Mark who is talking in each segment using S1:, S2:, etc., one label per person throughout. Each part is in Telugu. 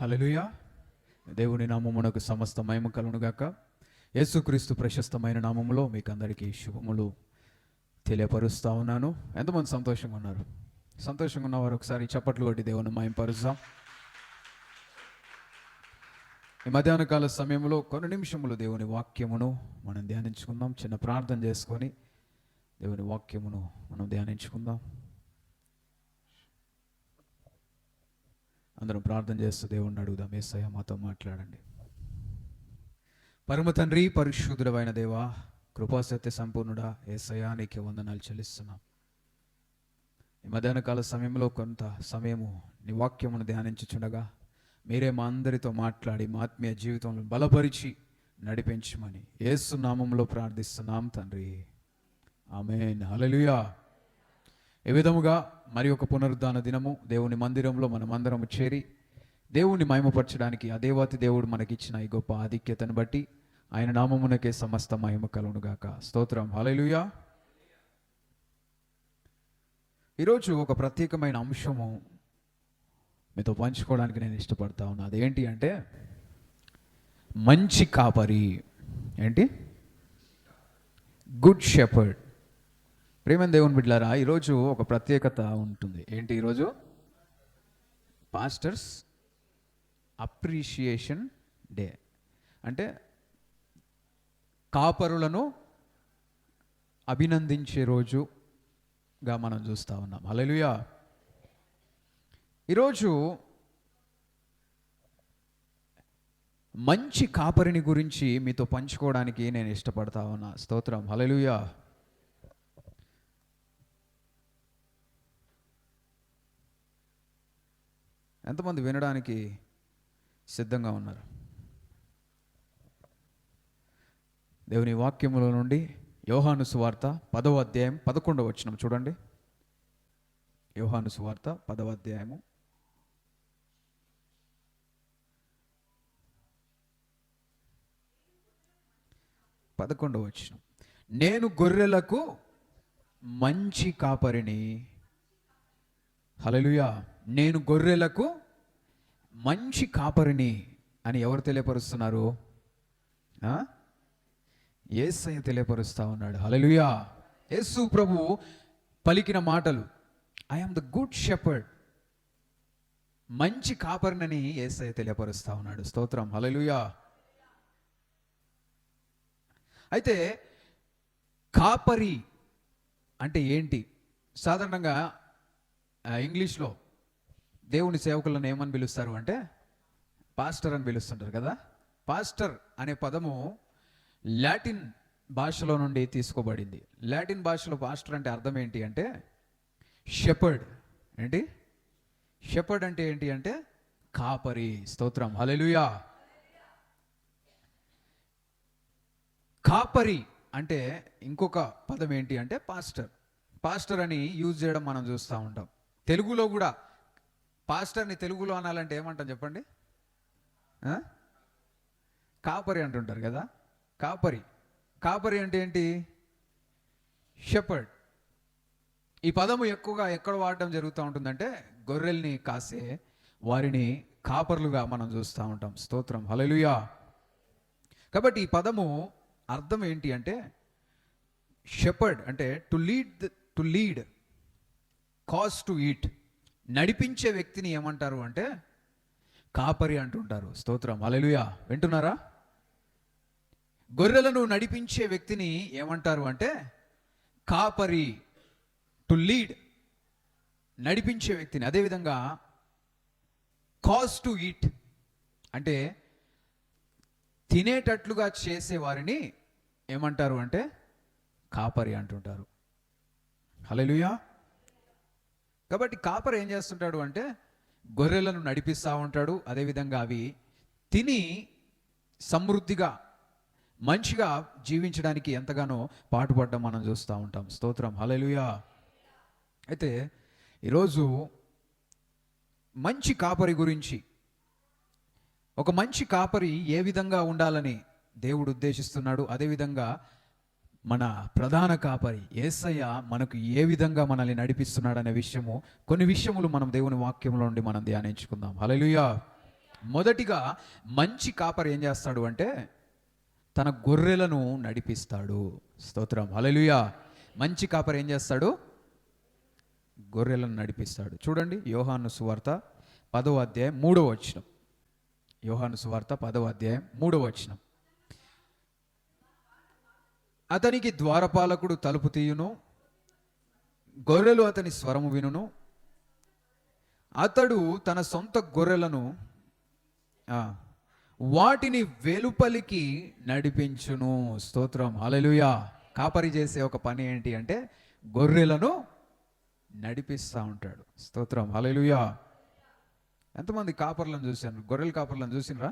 S1: హల్లెలూయా. దేవుని నామమునకు సమస్త మహిమ కలుగును గాక. యేసుక్రీస్తు ప్రశస్తమైన నామములో మీకు అందరికీ శుభములు తెలియపరుస్తా ఉన్నాను. ఎంతమంది సంతోషంగా ఉన్నారు? సంతోషంగా ఉన్నవారు ఒకసారి చప్పట్లు కొట్టి దేవుని మహిమపరుస్తాం. ఈ మధ్యాహ్న కాల సమయంలో కొన్ని నిమిషములు దేవుని వాక్యమును మనం ధ్యానించుకుందాం. చిన్న ప్రార్థన చేసుకొని దేవుని వాక్యమును మనం ధ్యానించుకుందాం. అందరం ప్రార్థన చేస్తూ దేవుణ్ణి అడుగుదాం. యేసయ్య మాతో మాట్లాడండి. పరమ తండ్రి, పరిశుద్ధుడైన దేవా, కృపాసత్య సంపూర్ణుడా, యేసయ్య నీకే వందనాలు చెల్లిస్తున్నాం. ఈ మధ్యాహ్న కాల సమయంలో కొంత సమయము నీ వాక్యమును ధ్యానించుచుండగా మీరే మా అందరితో మాట్లాడి మా ఆత్మీయ జీవితంలో బలపరిచి నడిపించమని యేసు నామములో ప్రార్థిస్తున్నాం తండ్రి, ఆమేన్. హల్లెలూయా. ఏ విధముగా మరి ఒక పునరుద్ధాన దినము దేవుని మందిరంలో మనమందరం చేరి దేవుని మహిమపరచడానికి ఆ దేవాతి దేవుడు మనకిచ్చిన ఈ గొప్ప ఆధిక్యతను బట్టి ఆయన నామమునకే సమస్త మహిమ కలుగును గాక. స్తోత్రం. హల్లెలూయా. ఈరోజు ఒక ప్రత్యేకమైన అంశము మీతో పంచుకోవడానికి నేను ఇష్టపడతా ఉన్నా. అదేంటి అంటే మంచి కాపరి. ఏంటి? Good shepherd. ప్రేమ దేవుని బిడ్డలారా, ఈరోజు ఒక ప్రత్యేకత ఉంటుంది. ఏంటి ఈరోజు? Pastors appreciation day. అంటే కాపరులను అభినందించే రోజుగా మనం చూస్తూ ఉన్నాం. హల్లెలూయా. ఈరోజు మంచి కాపరిని గురించి మీతో పంచుకోవడానికి నేను ఇష్టపడతా ఉన్నా. స్తోత్రం. హల్లెలూయా. ఎంతమంది వినడానికి సిద్ధంగా ఉన్నారు? దేవుని వాక్యముల నుండి యోహాను సువార్త 10వ అధ్యాయం 11వ వచనం చూడండి. యోహాను సువార్త 10వ అధ్యాయము 11వ వచనం. నేను గొర్రెలకు మంచి కాపరిని. హల్లెలూయా. నేను గొర్రెలకు మంచి కాపరిని అని ఎవరు తెలియపరుస్తున్నారు? యేసయ్య తెలియపరుస్తా ఉన్నాడు. హల్లెలూయా. యేసు ప్రభు పలికిన మాటలు, I am the good shepherd. మంచి కాపరినని యేసయ్య తెలియపరుస్తా ఉన్నాడు. స్తోత్రం. హల్లెలూయా. అయితే కాపరి అంటే ఏంటి? సాధారణంగా ఇంగ్లీష్లో దేవుని సేవకులను ఏమని పిలుస్తారు అంటే పాస్టర్ అని పిలుస్తుంటారు కదా. పాస్టర్ అనే పదము లాటిన్ భాషలో నుండి తీసుకోబడింది. లాటిన్ భాషలో పాస్టర్ అంటే అర్థం ఏంటి అంటే షెపర్డ్. ఏంటి? షెపర్డ్ అంటే ఏంటి అంటే కాపరి. స్తోత్రం. హల్లెలూయా. కాపరి అంటే ఇంకొక పదం ఏంటి అంటే పాస్టర్. పాస్టర్ అని యూజ్ చేయడం మనం చూస్తూ ఉంటాం. తెలుగులో కూడా పాస్టర్ని తెలుగులో అనాలంటే ఏమంటాం చెప్పండి? కాపరి అంటుంటారు కదా. కాపరి. కాపరి అంటే ఏంటి? షెపర్డ్. ఈ పదము ఎక్కువగా ఎక్కడ వాడడం జరుగుతూ ఉంటుందంటే గొర్రెల్ని కాసే వారిని కాపర్లుగా మనం చూస్తూ ఉంటాం. స్తోత్రం. హల్లెలూయా. కాబట్టి ఈ పదము అర్థం ఏంటి అంటే షెపర్డ్ అంటే to lead cause to eat. నడిపించే వ్యక్తిని ఏమంటారు అంటే కాపరి అంటుంటారు. స్తోత్రం. హల్లెలూయా. వింటున్నారా? గొర్రెలను నడిపించే వ్యక్తిని ఏమంటారు అంటే కాపరి. టు లీడ్, నడిపించే వ్యక్తిని. అదేవిధంగా కాజ్ టు ఈట్ అంటే తినేటట్లుగా చేసే వారిని ఏమంటారు అంటే కాపరి అంటుంటారు. హల్లెలూయా. కాబట్టి కాపరి ఏం చేస్తుంటాడు అంటే గొర్రెలను నడిపిస్తూ ఉంటాడు. అదేవిధంగా అవి తిని సమృద్ధిగా మంచిగా జీవించడానికి ఎంతగానో పాటుపడడం మనం చూస్తూ ఉంటాం. స్తోత్రం. హల్లెలూయా. అయితే ఈరోజు మంచి కాపరి గురించి, ఒక మంచి కాపరి ఏ విధంగా ఉండాలని దేవుడు ఉద్దేశిస్తున్నాడు, అదేవిధంగా మన ప్రధాన కాపరి యేసయ్య మనకు ఏ విధంగా మనల్ని నడిపిస్తున్నాడు అనే విషయము, కొన్ని విషయములు మనం దేవుని వాక్యంలో నుండి మనం ధ్యానించుకుందాం. హల్లెలూయా. మొదటిగా మంచి కాపరి ఏం చేస్తాడు అంటే తన గొర్రెలను నడిపిస్తాడు. స్తోత్రం, హల్లెలూయా. మంచి కాపరి ఏం చేస్తాడు? గొర్రెలను నడిపిస్తాడు. చూడండి, యోహాను సువార్త 10వ అధ్యాయం 3వ వచనం. యోహాను సువార్త 10వ అధ్యాయం 3వ వచనం. అతనికి ద్వారపాలకుడు తలుపు తీయును, గొర్రెలు అతని స్వరము వినును. అతడు తన సొంత గొర్రెలను వాటిని వెలుపలికి నడిపించును. స్తోత్రం, హల్లెలూయా. కాపరి చేసే ఒక పని ఏంటి అంటే గొర్రెలను నడిపిస్తూ ఉంటాడు. స్తోత్రం, హల్లెలూయా. ఎంతమంది కాపర్లను చూశాను? గొర్రెల కాపర్లను చూసినరా?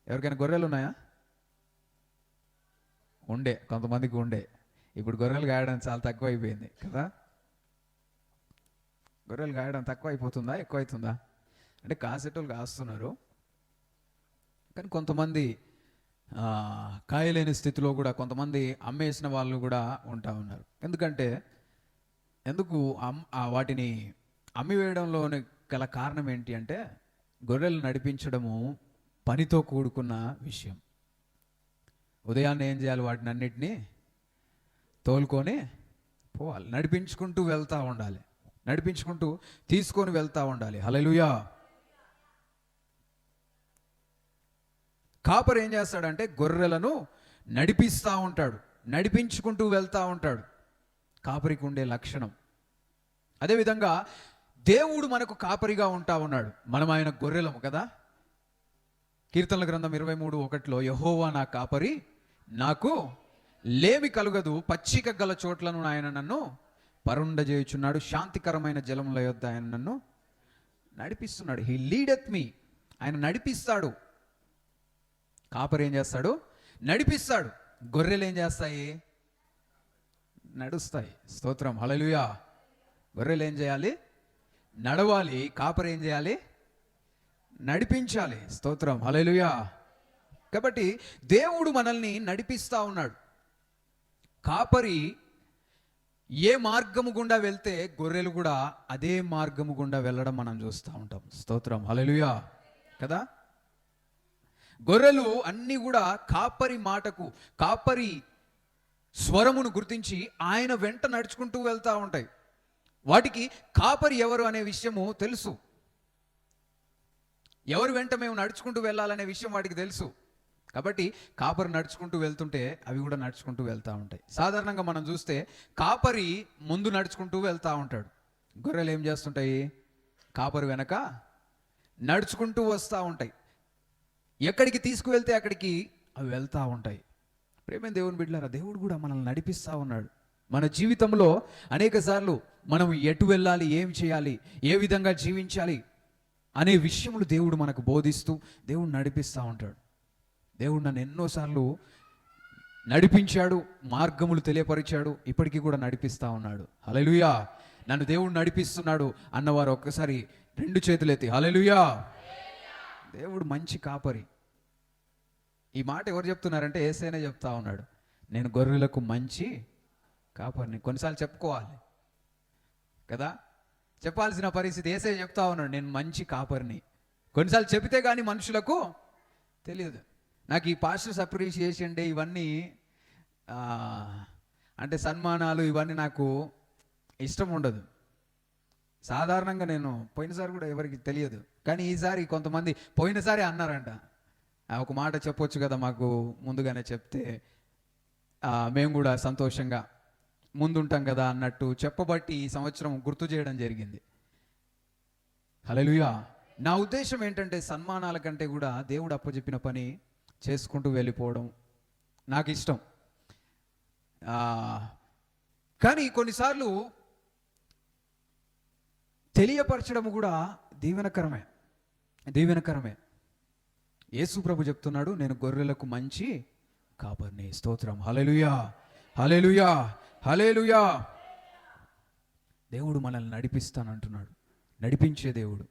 S1: ఎవరికైనా గొర్రెలు ఉన్నాయా? ఉండే, కొంతమందికి ఉండే. ఇప్పుడు గొర్రెలు గాయడం చాలా తక్కువ అయిపోయింది కదా. గొర్రెలు గాయడం తక్కువ అయిపోతుందా, ఎక్కువ అవుతుందా? అంటే కాసేటోళ్ళు కాస్తున్నారు, కానీ కొంతమంది కాయలేని స్థితిలో కూడా కొంతమంది అమ్మేసిన వాళ్ళు కూడా ఉంటా ఉన్నారు. ఎందుకు వాటిని అమ్మివేయడంలోని గల కారణం ఏంటి అంటే గొర్రెలు నడిపించడము పనితో కూడుకున్న విషయం. ఉదయాన్నే ఏం చేయాలి? వాటిని అన్నిటినీ తోలుకొని పోవాలి, నడిపించుకుంటూ వెళ్తూ ఉండాలి, నడిపించుకుంటూ తీసుకొని వెళ్తూ ఉండాలి. హల్లెలూయా. కాపరి ఏం చేస్తాడంటే గొర్రెలను నడిపిస్తూ ఉంటాడు, నడిపించుకుంటూ వెళ్తూ ఉంటాడు. కాపరికి ఉండే లక్షణం. అదేవిధంగా దేవుడు మనకు కాపరిగా ఉంటా ఉన్నాడు. మనం ఆయన గొర్రెలము కదా. కీర్తనల గ్రంథం 23:1 యెహోవా నా కాపరి, నాకు లేమి కలుగదు. పచ్చిక గల చోట్లను ఆయన నన్ను పరుండజేయుచున్నాడు, శాంతికరమైన జలముల యొద్ద ఆయన నన్ను నడిపిస్తున్నాడు. హీ లీడెత్ మీ. ఆయన నడిపిస్తాడు. కాపరి ఏం చేస్తాడు? నడిపిస్తాడు. గొర్రెలు ఏం చేస్తాయి? నడుస్తాయి. స్తోత్రం, హల్లెలూయా. గొర్రెలు ఏం చేయాలి? నడవాలి. కాపరి ఏం చేయాలి? నడిపించాలి. స్తోత్రం, హల్లెలూయా. కాబట్టి దేవుడు మనల్ని నడిపిస్తా ఉన్నాడు. కాపరి ఏ మార్గము గుండా వెళ్తే గొర్రెలు కూడా అదే మార్గము గుండా వెళ్ళడం మనం చూస్తూ ఉంటాం. స్తోత్రం, హల్లెలూయా కదా. గొర్రెలు అన్నీ కూడా కాపరి మాటకు, కాపరి స్వరమును గుర్తించి ఆయన వెంట నడుచుకుంటూ వెళ్తూ ఉంటాయి. వాటికి కాపరి ఎవరు అనే విషయము తెలుసు. ఎవరు వెంట మేము నడుచుకుంటూ వెళ్ళాలనే విషయం వాటికి తెలుసు. కాబట్టి కాపరి నడుచుకుంటూ వెళ్తుంటే అవి కూడా నడుచుకుంటూ వెళ్తూ ఉంటాయి. సాధారణంగా మనం చూస్తే కాపరి ముందు నడుచుకుంటూ వెళ్తూ ఉంటాడు. గొర్రెలు ఏం చేస్తుంటాయి? కాపరి వెనక నడుచుకుంటూ వస్తూ ఉంటాయి. ఎక్కడికి తీసుకువెళ్తే అక్కడికి అవి వెళ్తూ ఉంటాయి. ప్రేమైన దేవుని బిడ్డలారా, దేవుడు కూడా మనల్ని నడిపిస్తూ ఉన్నాడు. మన జీవితంలో అనేక సార్లు మనం ఎటు వెళ్ళాలి, ఏం చేయాలి, ఏ విధంగా జీవించాలి అనే విషయములు దేవుడు మనకు బోధిస్తూ దేవుడు నడిపిస్తూ ఉంటాడు. దేవుడు నన్ను ఎన్నోసార్లు నడిపించాడు, మార్గములు తెలియపరిచాడు, ఇప్పటికీ కూడా నడిపిస్తూ ఉన్నాడు. హల్లెలూయా. నన్ను దేవుడు నడిపిస్తున్నాడు అన్నవారు ఒక్కసారి 2 చేతులెత్తి హల్లెలూయా. దేవుడు మంచి కాపరి. ఈ మాట ఎవరు చెప్తున్నారంటే యేసయ్యనే చెప్తా ఉన్నాడు. నేను గొర్రెలకు మంచి కాపరిని. కొన్నిసార్లు చెప్పుకోవాలి కదా, చెప్పాల్సిన పరిస్థితి. యేసయ్య చెప్తా ఉన్నాడు, నేను మంచి కాపరిని. కొన్నిసార్లు చెబితే కానీ మనుషులకు తెలియదు. నాకు ఈ పాస్టర్స్ అప్రిషియేషన్ డే ఇవన్నీ అంటే సన్మానాలు ఇవన్నీ నాకు ఇష్టం ఉండదు. సాధారణంగా నేను పోయినసారి కూడా ఎవరికి తెలియదు, కానీ ఈసారి కొంతమంది పోయినసారి అన్నారంట, ఒక మాట చెప్పొచ్చు కదా మాకు ముందుగానే చెప్తే మేము కూడా సంతోషంగా ముందుంటాం కదా అన్నట్టు చెప్పబట్టి ఈ సంవత్సరం గుర్తు చేయడం జరిగింది. హల్లెలూయా. నా ఉద్దేశం ఏంటంటే సన్మానాల కంటే కూడా దేవుడు అప్పచెప్పిన పని చేసుకుంటూ వెళ్ళిపోవడం నాకు ఇష్టం. కానీ కొన్నిసార్లు తెలియపరచడం కూడా దీవెనకరమే. యేసు ప్రభు చెప్తున్నాడు, నేను గొర్రెలకు మంచి కాపరిని. స్తోత్రం, హల్లెలూయా, హల్లెలూయా, హల్లెలూయా. దేవుడు మనల్ని నడిపిస్తానంటున్నాడు, నడిపించే దేవుడు.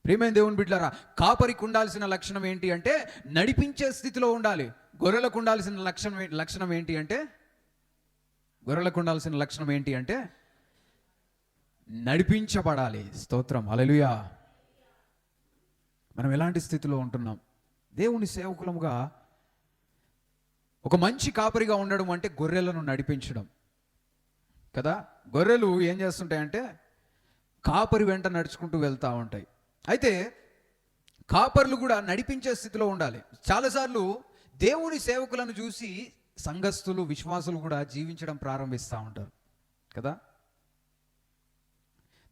S1: ప్రియమైన దేవుని బిడ్డలారా, కాపరికి ఉండాల్సిన లక్షణం ఏంటి అంటే నడిపించే స్థితిలో ఉండాలి. గొర్రెలకు ఉండాల్సిన లక్షణం ఏంటి అంటే నడిపించబడాలి. స్తోత్రం, హల్లెలూయా. మనం ఎలాంటి స్థితిలో ఉంటున్నాం? దేవుని సేవకులముగా ఒక మంచి కాపరిగా ఉండడం అంటే గొర్రెలను నడిపించడం కదా. గొర్రెలు ఏం చేస్తుంటాయంటే కాపరి వెంట నడుచుకుంటూ వెళ్తూ ఉంటాయి. అయితే కాపర్లు కూడా నడిపించే స్థితిలో ఉండాలి. చాలాసార్లు దేవుని సేవకులను చూసి సంఘస్థులు, విశ్వాసులు కూడా జీవించడం ప్రారంభిస్తూ ఉంటారు కదా.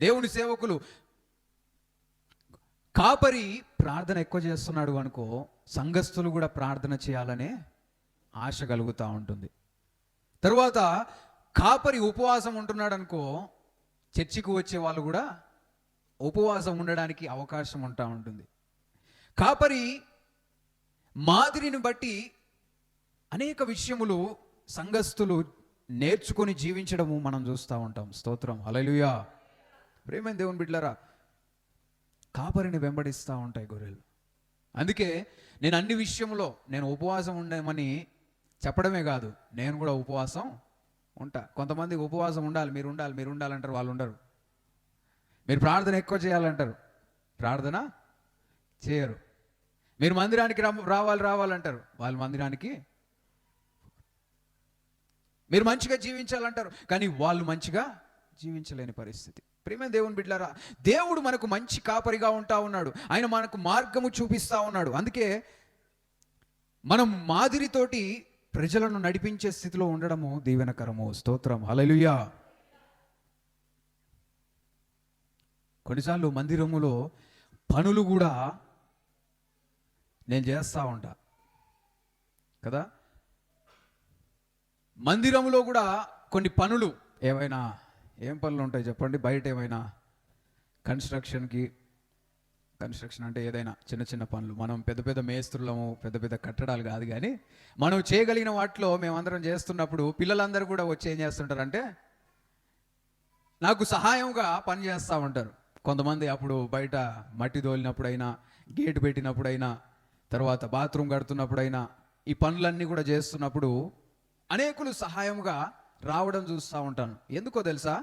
S1: దేవుని సేవకులు, కాపరి ప్రార్థన ఎక్కువ చేస్తున్నాడు అనుకో, సంఘస్థులు కూడా ప్రార్థన చేయాలనే ఆశ కలుగుతూ ఉంటుంది. తరువాత కాపరి ఉపవాసం ఉంటున్నాడు అనుకో, చర్చికి వచ్చే వాళ్ళు కూడా ఉపవాసం ఉండడానికి అవకాశం ఉంటా ఉంటుంది. కాపరి మాదిరిని బట్టి అనేక విషయములు సంఘస్థులు నేర్చుకొని జీవించడము మనం చూస్తూ ఉంటాం. స్తోత్రం, హల్లెలూయా. ప్రేమైన దేవుని బిడ్డలారా, కాపరిని వెంబడిస్తూ ఉంటాయి గొర్రెలు. అందుకే నేను అన్ని విషయంలో నేను ఉపవాసం ఉండమని చెప్పడమే కాదు, నేను కూడా ఉపవాసం ఉంటా. కొంతమంది ఉపవాసం ఉండాలి, మీరు ఉండాలి, మీరు ఉండాలంటారు, వాళ్ళు ఉండరు. మీరు ప్రార్థన ఎక్కువ చేయాలంటారు, ప్రార్థన చేయరు. మీరు మందిరానికి రావాలంటారు, వాళ్ళు మందిరానికి. మీరు మంచిగా జీవించాలంటారు, కానీ వాళ్ళు మంచిగా జీవించలేని పరిస్థితి. ప్రియమైన దేవుని బిడ్డలారా, దేవుడు మనకు మంచి కాపరిగా ఉంటా ఉన్నాడు. ఆయన మనకు మార్గము చూపిస్తా ఉన్నాడు. అందుకే మనం మాదిరితోటి ప్రజలను నడిపించే స్థితిలో ఉండడము దీవెనకరము. స్తోత్రం, హల్లెలూయా. కొన్నిసార్లు మందిరములో పనులు కూడా నేను చేస్తూ ఉంటా కదా. మందిరంలో కూడా కొన్ని పనులు, ఏం పనులు ఉంటాయి చెప్పండి? బయట ఏమైనా కన్స్ట్రక్షన్ అంటే ఏదైనా చిన్న చిన్న పనులు, మనం పెద్ద పెద్ద మేస్త్రులము, పెద్ద పెద్ద కట్టడాలు కాదు, కానీ మనం చేయగలిగిన వాటిలో మేమందరం చేస్తున్నప్పుడు పిల్లలందరూ కూడా వచ్చి ఏం చేస్తుంటారంటే నాకు సహాయంగా పని చేస్తూ ఉంటారు. కొంతమంది అప్పుడు బయట మట్టి దోలినప్పుడైనా, గేటు పెట్టినప్పుడైనా, తర్వాత బాత్రూమ్ కడుతున్నప్పుడైనా, ఈ పనులన్నీ కూడా చేస్తున్నప్పుడు అనేకులు సహాయంగా రావడం చూస్తూ ఉంటాను. ఎందుకో తెలుసా?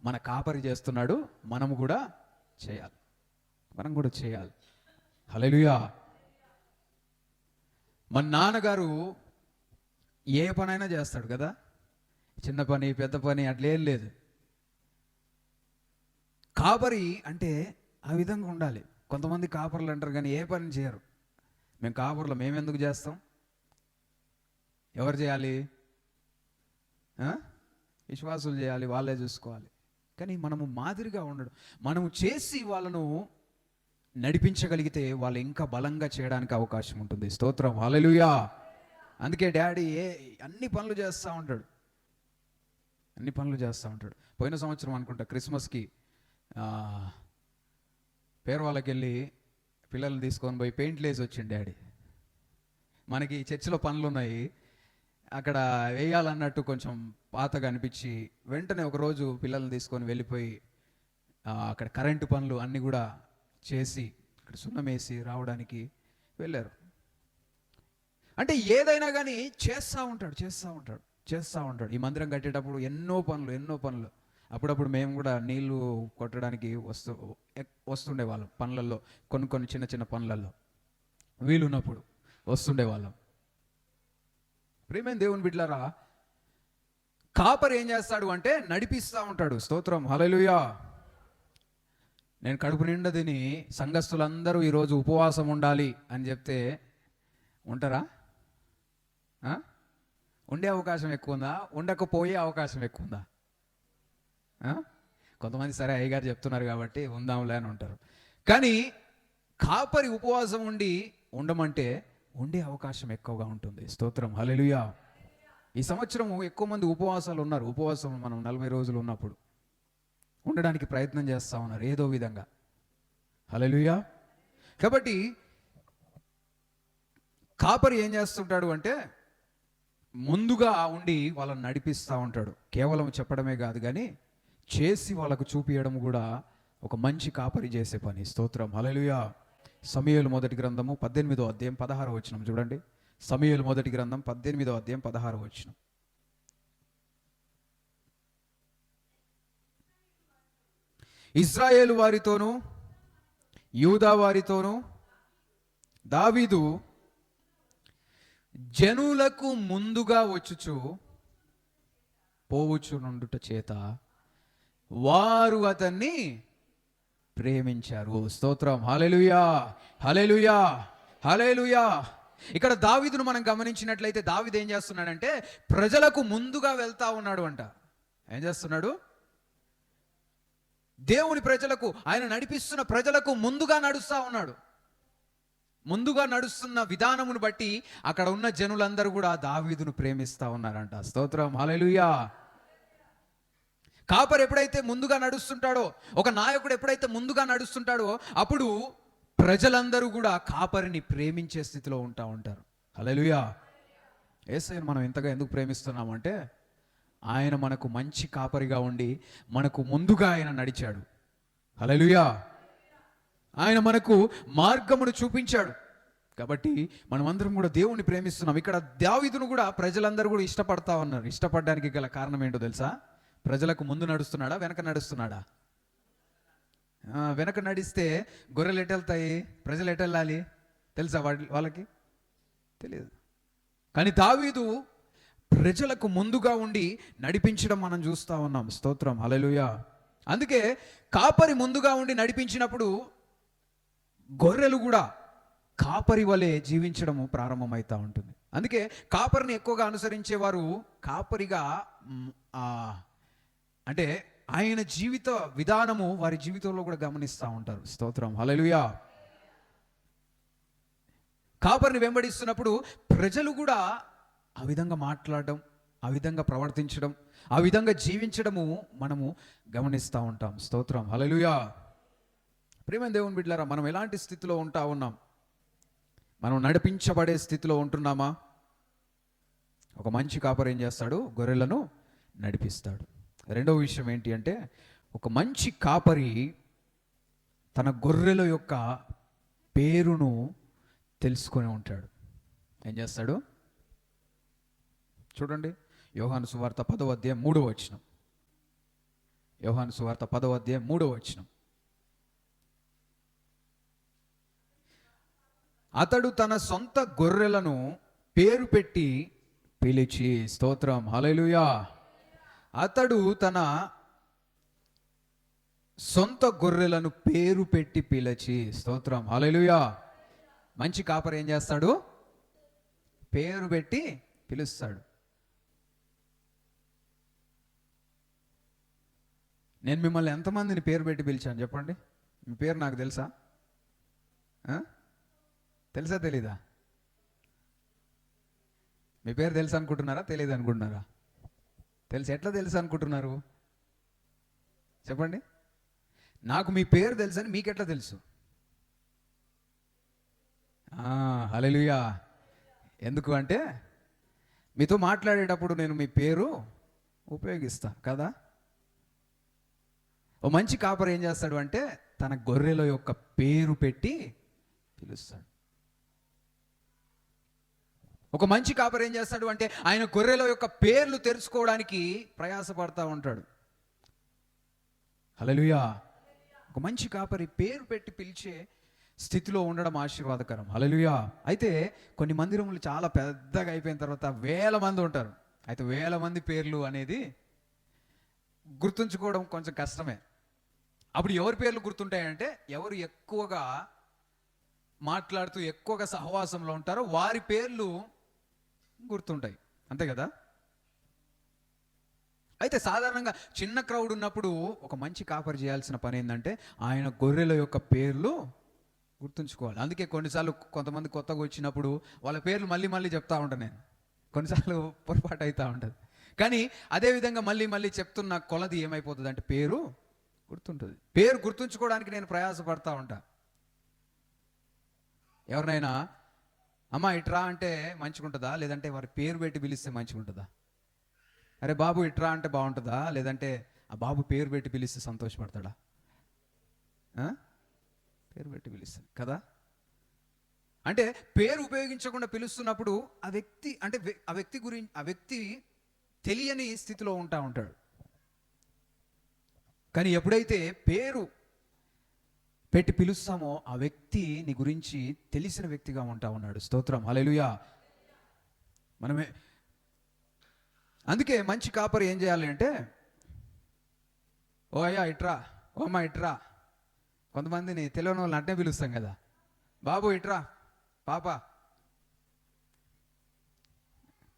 S1: మన కాపరి చేస్తున్నాడు, మనం కూడా చేయాలి. హల్లెలూయా. మన నాన్నగారు ఏ పనైనా చేస్తాడు కదా, చిన్న పని పెద్ద పని అట్లేం లేదు. కాపరి అంటే ఆ విధంగా ఉండాలి. కొంతమంది కాపర్లు అంటారు కానీ ఏ పని చేయరు. మేము కాపర్లు, మేమెందుకు చేస్తాం? ఎవరు చేయాలి? విశ్వాసులు చేయాలి, వాళ్ళే చూసుకోవాలి. కానీ మనము మాదిరిగా ఉండడం, మనము చేసి వాళ్ళను నడిపించగలిగితే వాళ్ళు ఇంకా బలంగా చేయడానికి అవకాశం ఉంటుంది. స్తోత్రం, హల్లెలూయా. అందుకే డాడీ అన్ని పనులు చేస్తూ ఉంటాడు. పోయిన సంవత్సరం అనుకుంటా క్రిస్మస్కి పేరువాళ్ళకి వెళ్ళి పిల్లల్ని తీసుకొని పోయి పెయింట్లు వేసి వచ్చిండు డాడీ. మనకి చర్చిలో పనులు ఉన్నాయి, అక్కడ వేయాలన్నట్టు కొంచెం పాతగా అనిపించి వెంటనే ఒకరోజు పిల్లల్ని తీసుకొని వెళ్ళిపోయి అక్కడ కరెంటు పనులు అన్నీ కూడా చేసి అక్కడ సున్నం వేసి రావడానికి వెళ్ళారు. అంటే ఏదైనా కానీ చేస్తూ ఉంటాడు. ఈ మందిరం కట్టేటప్పుడు ఎన్నో పనులు. అప్పుడప్పుడు మేము కూడా నీళ్లు కొట్టడానికి వస్తుండే వాళ్ళం పనులలో, కొన్ని చిన్న పనులలో వీలున్నప్పుడు వస్తుండే వాళ్ళం. ప్రియమైన దేవుని బిడ్డలారా, కాపరి ఏం చేస్తాడు అంటే నడిపిస్తూ ఉంటాడు. స్తోత్రం, హల్లెలూయా. నేను కడుపు నిండా తిని సంఘస్థులందరూ ఈరోజు ఉపవాసం ఉండాలి అని చెప్తే ఉంటారా? ఉండే అవకాశం ఎక్కువ ఉందా? ఉండకపోయే అవకాశం ఎక్కువ ఉందా? కొంతమంది సరే అయ్యగారు చెప్తున్నారు కాబట్టి ఉందాంలే అని ఉంటారు. కానీ కాపరి ఉపవాసం ఉండమంటే ఉండే అవకాశం ఎక్కువగా ఉంటుంది. స్తోత్రం, హల్లెలూయా. ఈ సంవత్సరం ఎక్కువ మంది ఉపవాసాలు ఉన్నారు. ఉపవాసం మనం 40 రోజులు ఉన్నప్పుడు ఉండడానికి ప్రయత్నం చేస్తూ ఉన్నారు ఏదో విధంగా. హల్లెలూయా. కాబట్టి కాపరి ఏం చేస్తుంటాడు అంటే ముందుగా ఉండి వాళ్ళని నడిపిస్తూ ఉంటాడు. కేవలం చెప్పడమే కాదు కానీ చేసి వాళ్ళకు చూపించడం కూడా ఒక మంచి కాపరి చేసే పని. స్తోత్రం, హల్లెలూయా. సమూయేలు మొదటి గ్రంథము 18వ అధ్యాయం 16వ వచనం చూడండి. సమూయేలు మొదటి గ్రంథం 18వ అధ్యాయం 16వ వచనం. ఇశ్రాయేలు వారితోనూ యూదా వారితోనూ దావీదు జనులకు ముందుగా వచ్చుచు పోవుచునుండుట చేత వారు అతన్ని ప్రేమించారు. స్తోత్రం. హల్లెలూయా, హల్లెలూయా, హల్లెలూయా. ఇక్కడ దావీదును మనం గమనించినట్లయితే దావీదు ఏం చేస్తున్నాడంటే ప్రజలకు ముందుగా వెళ్తా ఉన్నాడు అంట. ఏం చేస్తున్నాడు? దేవుని ప్రజలకు, ఆయన నడిపిస్తున్న ప్రజలకు ముందుగా నడుస్తా ఉన్నాడు. ముందుగా నడుస్తున్న విధానమును బట్టి అక్కడ ఉన్న జనులందరూ కూడా దావీదును ప్రేమిస్తా ఉన్నారంట. స్తోత్రం. హల్లెలూయా. కాపరి ఎప్పుడైతే ముందుగా నడుస్తుంటాడో, ఒక నాయకుడు ఎప్పుడైతే ముందుగా నడుస్తుంటాడో, అప్పుడు ప్రజలందరూ కూడా కాపరిని ప్రేమించే స్థితిలో ఉంటారు. హల్లెలూయా. యేసయ్యను మనం ఇంతగా ఎందుకు ప్రేమిస్తున్నామంటే ఆయన మనకు మంచి కాపరిగా ఉండి మనకు ముందుగా ఆయన నడిచాడు. హల్లెలూయా. ఆయన మనకు మార్గమును చూపించాడు. కాబట్టి మనమందరం కూడా దేవుణ్ణి ప్రేమిస్తున్నాం. ఇక్కడ దావీదును కూడా ప్రజలందరూ కూడా ఇష్టపడతా ఉన్నారు. ఇష్టపడడానికి గల కారణం ఏంటో తెలుసా? ప్రజలకు ముందు నడుస్తున్నాడా, వెనక నడుస్తున్నాడా? వెనక నడిస్తే గొర్రెలు ఎటు వెళ్తాయి, ప్రజలు ఎటు వెళ్ళాలి తెలుసా వాళ్ళకి? తెలియదు. కానీ దావీదు ప్రజలకు ముందుగా ఉండి నడిపించడం మనం చూస్తూ ఉన్నాం. స్తోత్రం. హల్లెలూయా. అందుకే కాపరి ముందుగా ఉండి నడిపించినప్పుడు గొర్రెలు కూడా కాపరి వలె జీవించడము ప్రారంభమవుతూ ఉంటుంది. అందుకే కాపరిని ఎక్కువగా అనుసరించేవారు కాపరిగా అంటే ఆయన జీవిత విధానము వారి జీవితంలో కూడా గమనిస్తూ ఉంటారు. స్తోత్రం. హల్లెలూయా. కాపరిని వెంబడిస్తున్నప్పుడు ప్రజలు కూడా ఆ విధంగా మాట్లాడడం, ఆ విధంగా ప్రవర్తించడం, ఆ విధంగా జీవించడము మనము గమనిస్తూ ఉంటాం. స్తోత్రం. హల్లెలూయా. ప్రియమైన దేవుని బిడ్డలారా, మనం ఎలాంటి స్థితిలో ఉన్నాం? మనం నడిపించబడే స్థితిలో ఉంటున్నామా? ఒక మంచి కాపరి ఏం చేస్తాడు? గొర్రెలను నడిపిస్తాడు. రెండవ విషయం ఏంటి అంటే, ఒక మంచి కాపరి తన గొర్రెల యొక్క పేరును తెలుసుకొని ఉంటాడు. ఏం చేస్తాడు? చూడండి, యోహాను సువార్త 10వ అధ్యాయం 3వ వచనం. యోహాను సువార్త 10వ అధ్యాయం 3వ వచనం. అతడు తన సొంత గొర్రెలను పేరు పెట్టి పిలిచి, స్తోత్రం. హల్లెలూయా. అతడు తన సొంత గొర్రెలను పేరు పెట్టి పిలిచి, స్తోత్రం. హల్లెలూయా. మంచి కాపరి ఏం చేస్తాడు? పేరు పెట్టి పిలుస్తాడు. నేను మిమ్మల్ని ఎంతమందిని పేరు పెట్టి పిలిచాను చెప్పండి? మీ పేరు నాకు తెలుసా? తెలుసా తెలీదా? మీ పేరు తెలుసు అనుకుంటున్నారా, తెలియదు అనుకుంటున్నారా? తెలుసు. ఎట్లా తెలుసు అనుకుంటున్నారు చెప్పండి? నాకు మీ పేరు తెలుసు అని మీకు ఎట్లా తెలుసు? హల్లెలూయా. ఎందుకు అంటే మీతో మాట్లాడేటప్పుడు నేను మీ పేరు ఉపయోగిస్తాను కదా. ఓ మంచి కాపరి ఏం చేస్తాడు అంటే తన గొర్రెల యొక్క పేరు పెట్టి పిలుస్తాడు. ఒక మంచి కాపరి ఏం చేస్తాడు అంటే ఆయన గొర్రెల యొక్క పేర్లు తెలుసుకోవడానికి ప్రయాసపడతా ఉంటాడు. హల్లెలూయా. ఒక మంచి కాపరి పేరు పెట్టి పిలిచే స్థితిలో ఉండడం ఆశీర్వాదకరం. హల్లెలూయా. అయితే కొన్ని మందిరములు చాలా పెద్దగా అయిపోయిన తర్వాత 1000 మంది ఉంటారు. అయితే 1000 మంది పేర్లు అనేది గుర్తుంచుకోవడం కొంచెం కష్టమే. అప్పుడు ఎవరి పేర్లు గుర్తుంటాయంటే ఎవరు ఎక్కువగా మాట్లాడుతూ ఎక్కువగా సహవాసంలో ఉంటారో వారి పేర్లు గుర్తుంటాయి. అంతే కదా. అయితే సాధారణంగా చిన్న క్రౌడ్ ఉన్నప్పుడు ఒక మంచి కాపరి చేయాల్సిన పని ఏంటంటే ఆయన గొర్రెల యొక్క పేర్లు గుర్తుంచుకోవాలి. అందుకే కొన్నిసార్లు కొంతమంది కొత్తగా వచ్చినప్పుడు వాళ్ళ పేర్లు మళ్ళీ మళ్ళీ చెప్తా ఉంటాను నేను. కొన్నిసార్లు పొరపాటు అవుతూ ఉంటుంది. కానీ అదేవిధంగా మళ్ళీ మళ్ళీ చెప్తున్న కొలది ఏమైపోతుంది అంటే పేరు గుర్తుంటుంది. పేరు గుర్తుంచుకోవడానికి నేను ప్రయాసపడతా ఉంటా. ఎవరినైనా అమ్మ ఇట్రా అంటే మంచిగుంటుందా, లేదంటే వారి పేరు పెట్టి పిలిస్తే మంచిగుంటుందా? అరే బాబు ఇట్రా అంటే బాగుంటుందా, లేదంటే ఆ బాబు పేరు పెట్టి పిలిస్తే సంతోషపడతాడా? పేరు పెట్టి పిలుస్తాడు కదా. అంటే పేరు ఉపయోగించకుండా పిలుస్తున్నప్పుడు ఆ వ్యక్తి తెలియని స్థితిలో ఉంటాడు. కానీ ఎప్పుడైతే పేరు పెట్టి పిలుస్తామో ఆ వ్యక్తి నీ గురించి తెలిసిన వ్యక్తిగా ఉంటా ఉన్నాడు. స్తోత్రం, హల్లెలూయా. మనమే అందుకే మంచి కాపరి ఏం చేయాలి అంటే, ఓ అయ్యా ఇట్రా, ఓ అమ్మ ఇట్రా. కొంతమందిని తెలియని వాళ్ళని అంటే పిలుస్తాం కదా, బాబు ఇట్రా, పాప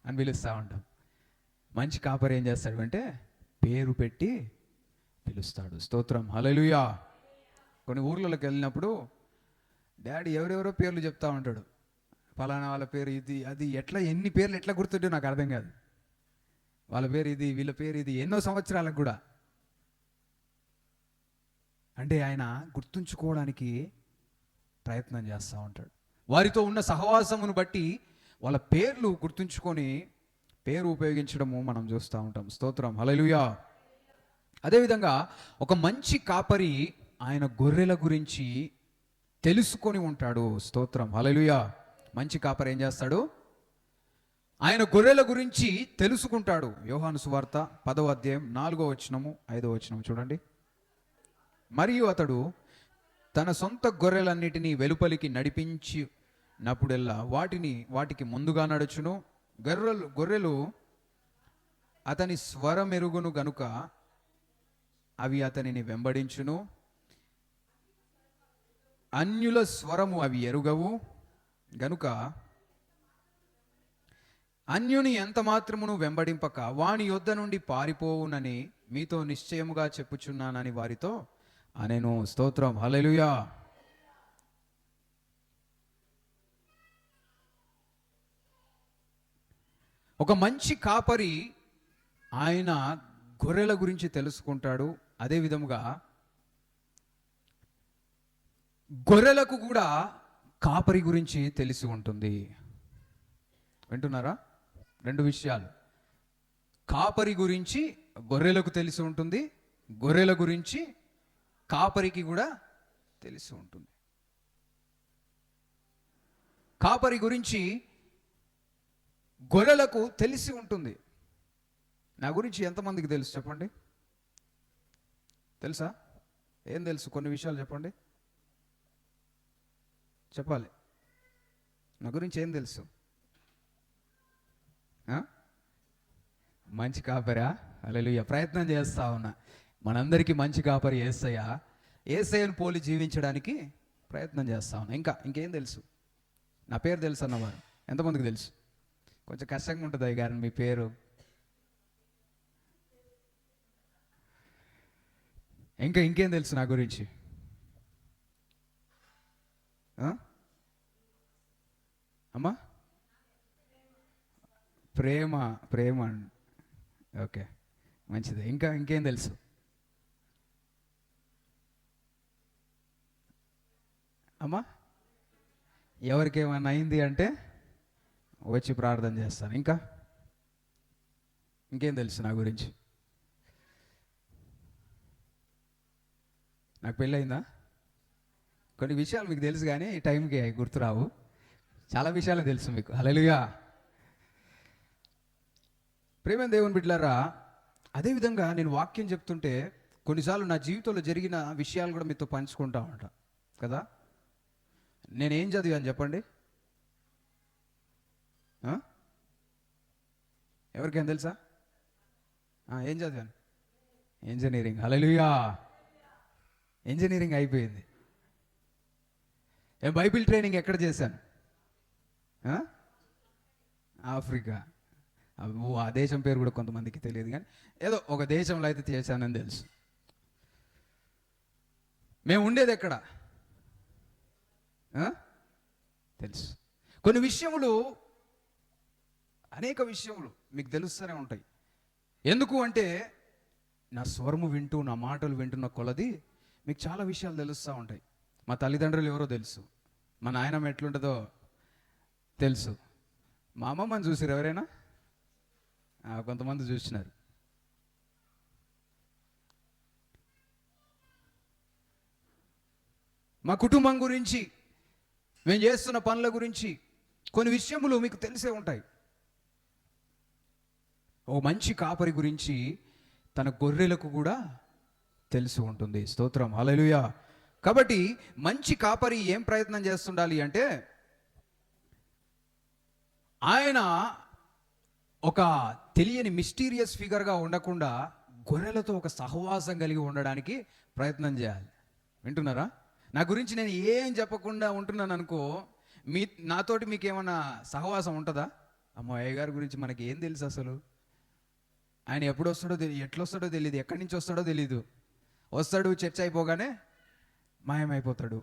S1: అని పిలుస్తూ ఉంటాం. మంచి కాపరి ఏం చేస్తాడు అంటే పేరు పెట్టి పిలుస్తాడు. స్తోత్రం, హల్లెలూయా. కొన్ని ఊర్లలోకి వెళ్ళినప్పుడు డాడీ ఎవరెవరో పేర్లు చెప్తా ఉంటాడు. ఫలానా వాళ్ళ పేరు ఇది, అది ఎట్లా ఎన్ని పేర్లు ఎట్లా గుర్తుంటే నాకు అర్థం కాదు. వాళ్ళ పేరు ఇది, వీళ్ళ పేరు ఇది, ఎన్నో సంవత్సరాలకు కూడా. అంటే ఆయన గుర్తుంచుకోవడానికి ప్రయత్నం చేస్తూ ఉంటాడు. వారితో ఉన్న సహవాసమును బట్టి వాళ్ళ పేర్లు గుర్తుంచుకొని పేరు ఉపయోగించడము మనం చూస్తూ ఉంటాం. స్తోత్రం, హల్లెలూయా. అదేవిధంగా ఒక మంచి కాపరి ఆయన గొర్రెల గురించి తెలుసుకొని ఉంటాడు. స్తోత్రం, హల్లెలూయా. మంచి కాపరి ఏం చేస్తాడు? ఆయన గొర్రెల గురించి తెలుసుకుంటాడు. యోహాను సువార్త 10వ అధ్యాయం 4వ వచనము 5వ వచనం చూడండి. మరియు అతడు తన సొంత గొర్రెలన్నిటినీ వెలుపలికి నడిపించినప్పుడెల్లా వాటికి ముందుగా నడుచును. గొర్రెలు అతని స్వరమెరుగును గనుక అవి అతనిని వెంబడించును. అన్యుల స్వరము అవి ఎరుగవు గనుక అన్యుని ఎంత మాత్రమును వెంబడింపక వాని యొద్ద నుండి పారిపోవునని మీతో నిశ్చయముగా చెప్పుచున్నానని వారితో అనెను. స్తోత్రం, హల్లెలూయా. ఒక మంచి కాపరి ఆయన గొర్రెల గురించి తెలుసుకుంటాడు. అదే విధముగా గొర్రెలకు కూడా కాపరి గురించి తెలిసి ఉంటుంది. వింటున్నారా? రెండు విషయాలు. కాపరి గురించి గొర్రెలకు తెలిసి ఉంటుంది, గొర్రెల గురించి కాపరికి కూడా తెలిసి ఉంటుంది. కాపరి గురించి గొర్రెలకు తెలిసి ఉంటుంది. నా గురించి ఎంతమందికి తెలుసు చెప్పండి? తెలుసా? ఏం తెలుసు? కొన్ని విషయాలు చెప్పండి, చెప్పాలి. నా గురించి ఏం తెలుసు? మంచి కాపరా? హల్లెలూయా. ప్రయత్నం చేస్తా ఉన్నా. మనందరికీ మంచి కాపరి యేసయ్య. యేసయ్యను పోలి జీవించడానికి ప్రయత్నం చేస్తా ఉన్నా. ఇంకేం తెలుసు? నా పేరు తెలుసు అన్నవారు ఎంతమందికి తెలుసు? కొంచెం కష్టంగా ఉంటుంది అయ్యగారు మీ పేరు. ఇంకేం తెలుసు నా గురించి? అమ్మా ప్రేమ. ఓకే, మంచిది. ఇంకేం తెలుసు? అమ్మా ఎవరికేమైనా అయింది అంటే వచ్చి ప్రార్థన చేస్తాను. ఇంకేం తెలుసు నా గురించి? నాకు పెళ్ళయిందా? కొన్ని విషయాలు మీకు తెలుసు కానీ ఈ టైంకి గుర్తురావు. చాలా విషయాలు తెలుసు మీకు. హల్లెలూయా. ప్రేమ దేవుని బిడ్డలారా, అదేవిధంగా నేను వాక్యం చెప్తుంటే కొన్నిసార్లు నా జీవితంలో జరిగిన విషయాలు కూడా మీతో పంచుకుంటా ఉంటా కదా. నేనేం చదివాను చెప్పండి? ఎవరికేం తెలుసా? ఏం చదివాను? ఇంజనీరింగ్. హల్లెలూయా. ఇంజనీరింగ్ అయిపోయింది. బైబిల్ ట్రైనింగ్ ఎక్కడ చేశాను? ఆఫ్రికా. ఆ దేశం పేరు కూడా కొంతమందికి తెలియదు, కానీ ఏదో ఒక దేశంలో అయితే చేశానని తెలుసు. మేము ఉండేది ఎక్కడ తెలుసు. కొన్ని విషయములు, అనేక విషయములు మీకు తెలుస్తూనే ఉంటాయి. ఎందుకు అంటే నా స్వరము వింటూ, నా మాటలు వింటున్న కొలది మీకు చాలా విషయాలు తెలుస్తూ ఉంటాయి. మా తల్లిదండ్రులు ఎవరో తెలుసు, మా నాయనమ్మ ఎట్లుంటుందో తెలుసు. మా అమ్మమ్మని చూసారు ఎవరైనా? కొంతమంది చూసినారు. మా కుటుంబం గురించి, మేము చేస్తున్న పనుల గురించి కొన్ని విషయములు మీకు తెలిసే ఉంటాయి. ఓ మంచి కాపరి గురించి తన గొర్రెలకు కూడా తెలిసి ఉంటుంది. స్తోత్రం, హల్లెలూయా. కాబట్టి మంచి కాపరి ఏం ప్రయత్నం చేస్తుండాలి అంటే, ఆయన ఒక తెలియని మిస్టీరియస్ ఫిగర్గా ఉండకుండా గొర్రెలతో ఒక సహవాసం కలిగి ఉండడానికి ప్రయత్నం చేయాలి. వింటున్నారా? నా గురించి నేను ఏం చెప్పకుండా ఉంటున్నాను అనుకో, నాతోటి మీకు ఏమన్నా సహవాసం ఉంటుందా? అమ్మో, అయ్య గారి గురించి మనకి ఏం తెలుసు అసలు, ఆయన ఎప్పుడు వస్తాడో తెలియదు, ఎట్లా వస్తాడో తెలియదు, ఎక్కడి నుంచి వస్తాడో తెలీదు, వస్తాడు చర్చ అయిపోగానే మాయమైపోతాడు.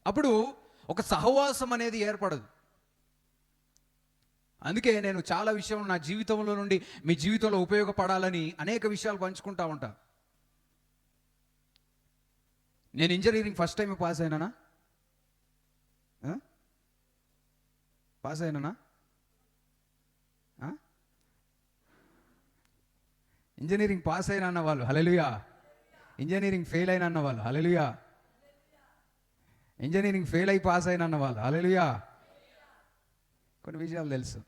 S1: అప్పుడు ఒక సహవాసం అనేది ఏర్పడదు. అందుకే నేను చాలా విషయం నా జీవితంలో నుండి మీ జీవితంలో ఉపయోగపడాలని అనేక విషయాలు పంచుకుంటా ఉంటా. నేను ఇంజనీరింగ్ ఫస్ట్ టైం పాస్ అయినానా? పాస్ అయినానా? ఇంజనీరింగ్ పాస్ అయినా అన్న వాళ్ళు హల్లెలూయా. ఇంజనీరింగ్ ఫెయిల్ అయినా అన్న వాళ్ళు హల్లెలూయా. ఇంజనీరింగ్ ఫెయిల్ అయి పాస్ అయినా అన్న వాళ్ళు హల్లెలూయా. కొన్ని విషయాలు తెలుసు,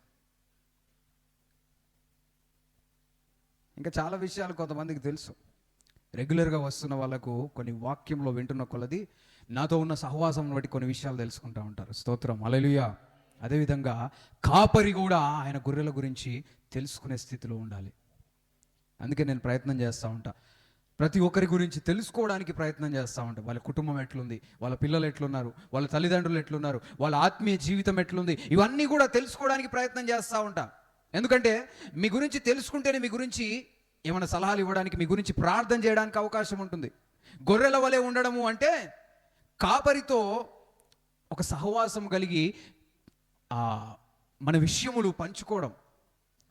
S1: ఇంకా చాలా విషయాలు కొంతమందికి తెలుసు. రెగ్యులర్గా వస్తున్న వాళ్ళకు కొన్ని వాక్యంలో వింటున్న కొలది నాతో ఉన్న సహవాసం బట్టి కొన్ని విషయాలు తెలుసుకుంటూ ఉంటారు. స్తోత్రం, హల్లెలూయా. అదేవిధంగా కాపరి కూడా ఆయన గొర్రెల గురించి తెలుసుకునే స్థితిలో ఉండాలి. అందుకే నేను ప్రయత్నం చేస్తూ ఉంటా, ప్రతి ఒక్కరి గురించి తెలుసుకోవడానికి ప్రయత్నం చేస్తూ ఉంటా. వాళ్ళ కుటుంబం ఎట్లుంది, వాళ్ళ పిల్లలు ఎట్లున్నారు, వాళ్ళ తల్లిదండ్రులు ఎట్లున్నారు, వాళ్ళ ఆత్మీయ జీవితం ఎట్లుంది, ఇవన్నీ కూడా తెలుసుకోవడానికి ప్రయత్నం చేస్తూ ఉంటా. ఎందుకంటే మీ గురించి తెలుసుకుంటేనే మీ గురించి ఏమైనా సలహాలు ఇవ్వడానికి, మీ గురించి ప్రార్థన చేయడానికి అవకాశం ఉంటుంది. గొర్రెల వలె ఉండడము అంటే కాపరితో ఒక సహవాసం కలిగి మన విషయములు పంచుకోవడం.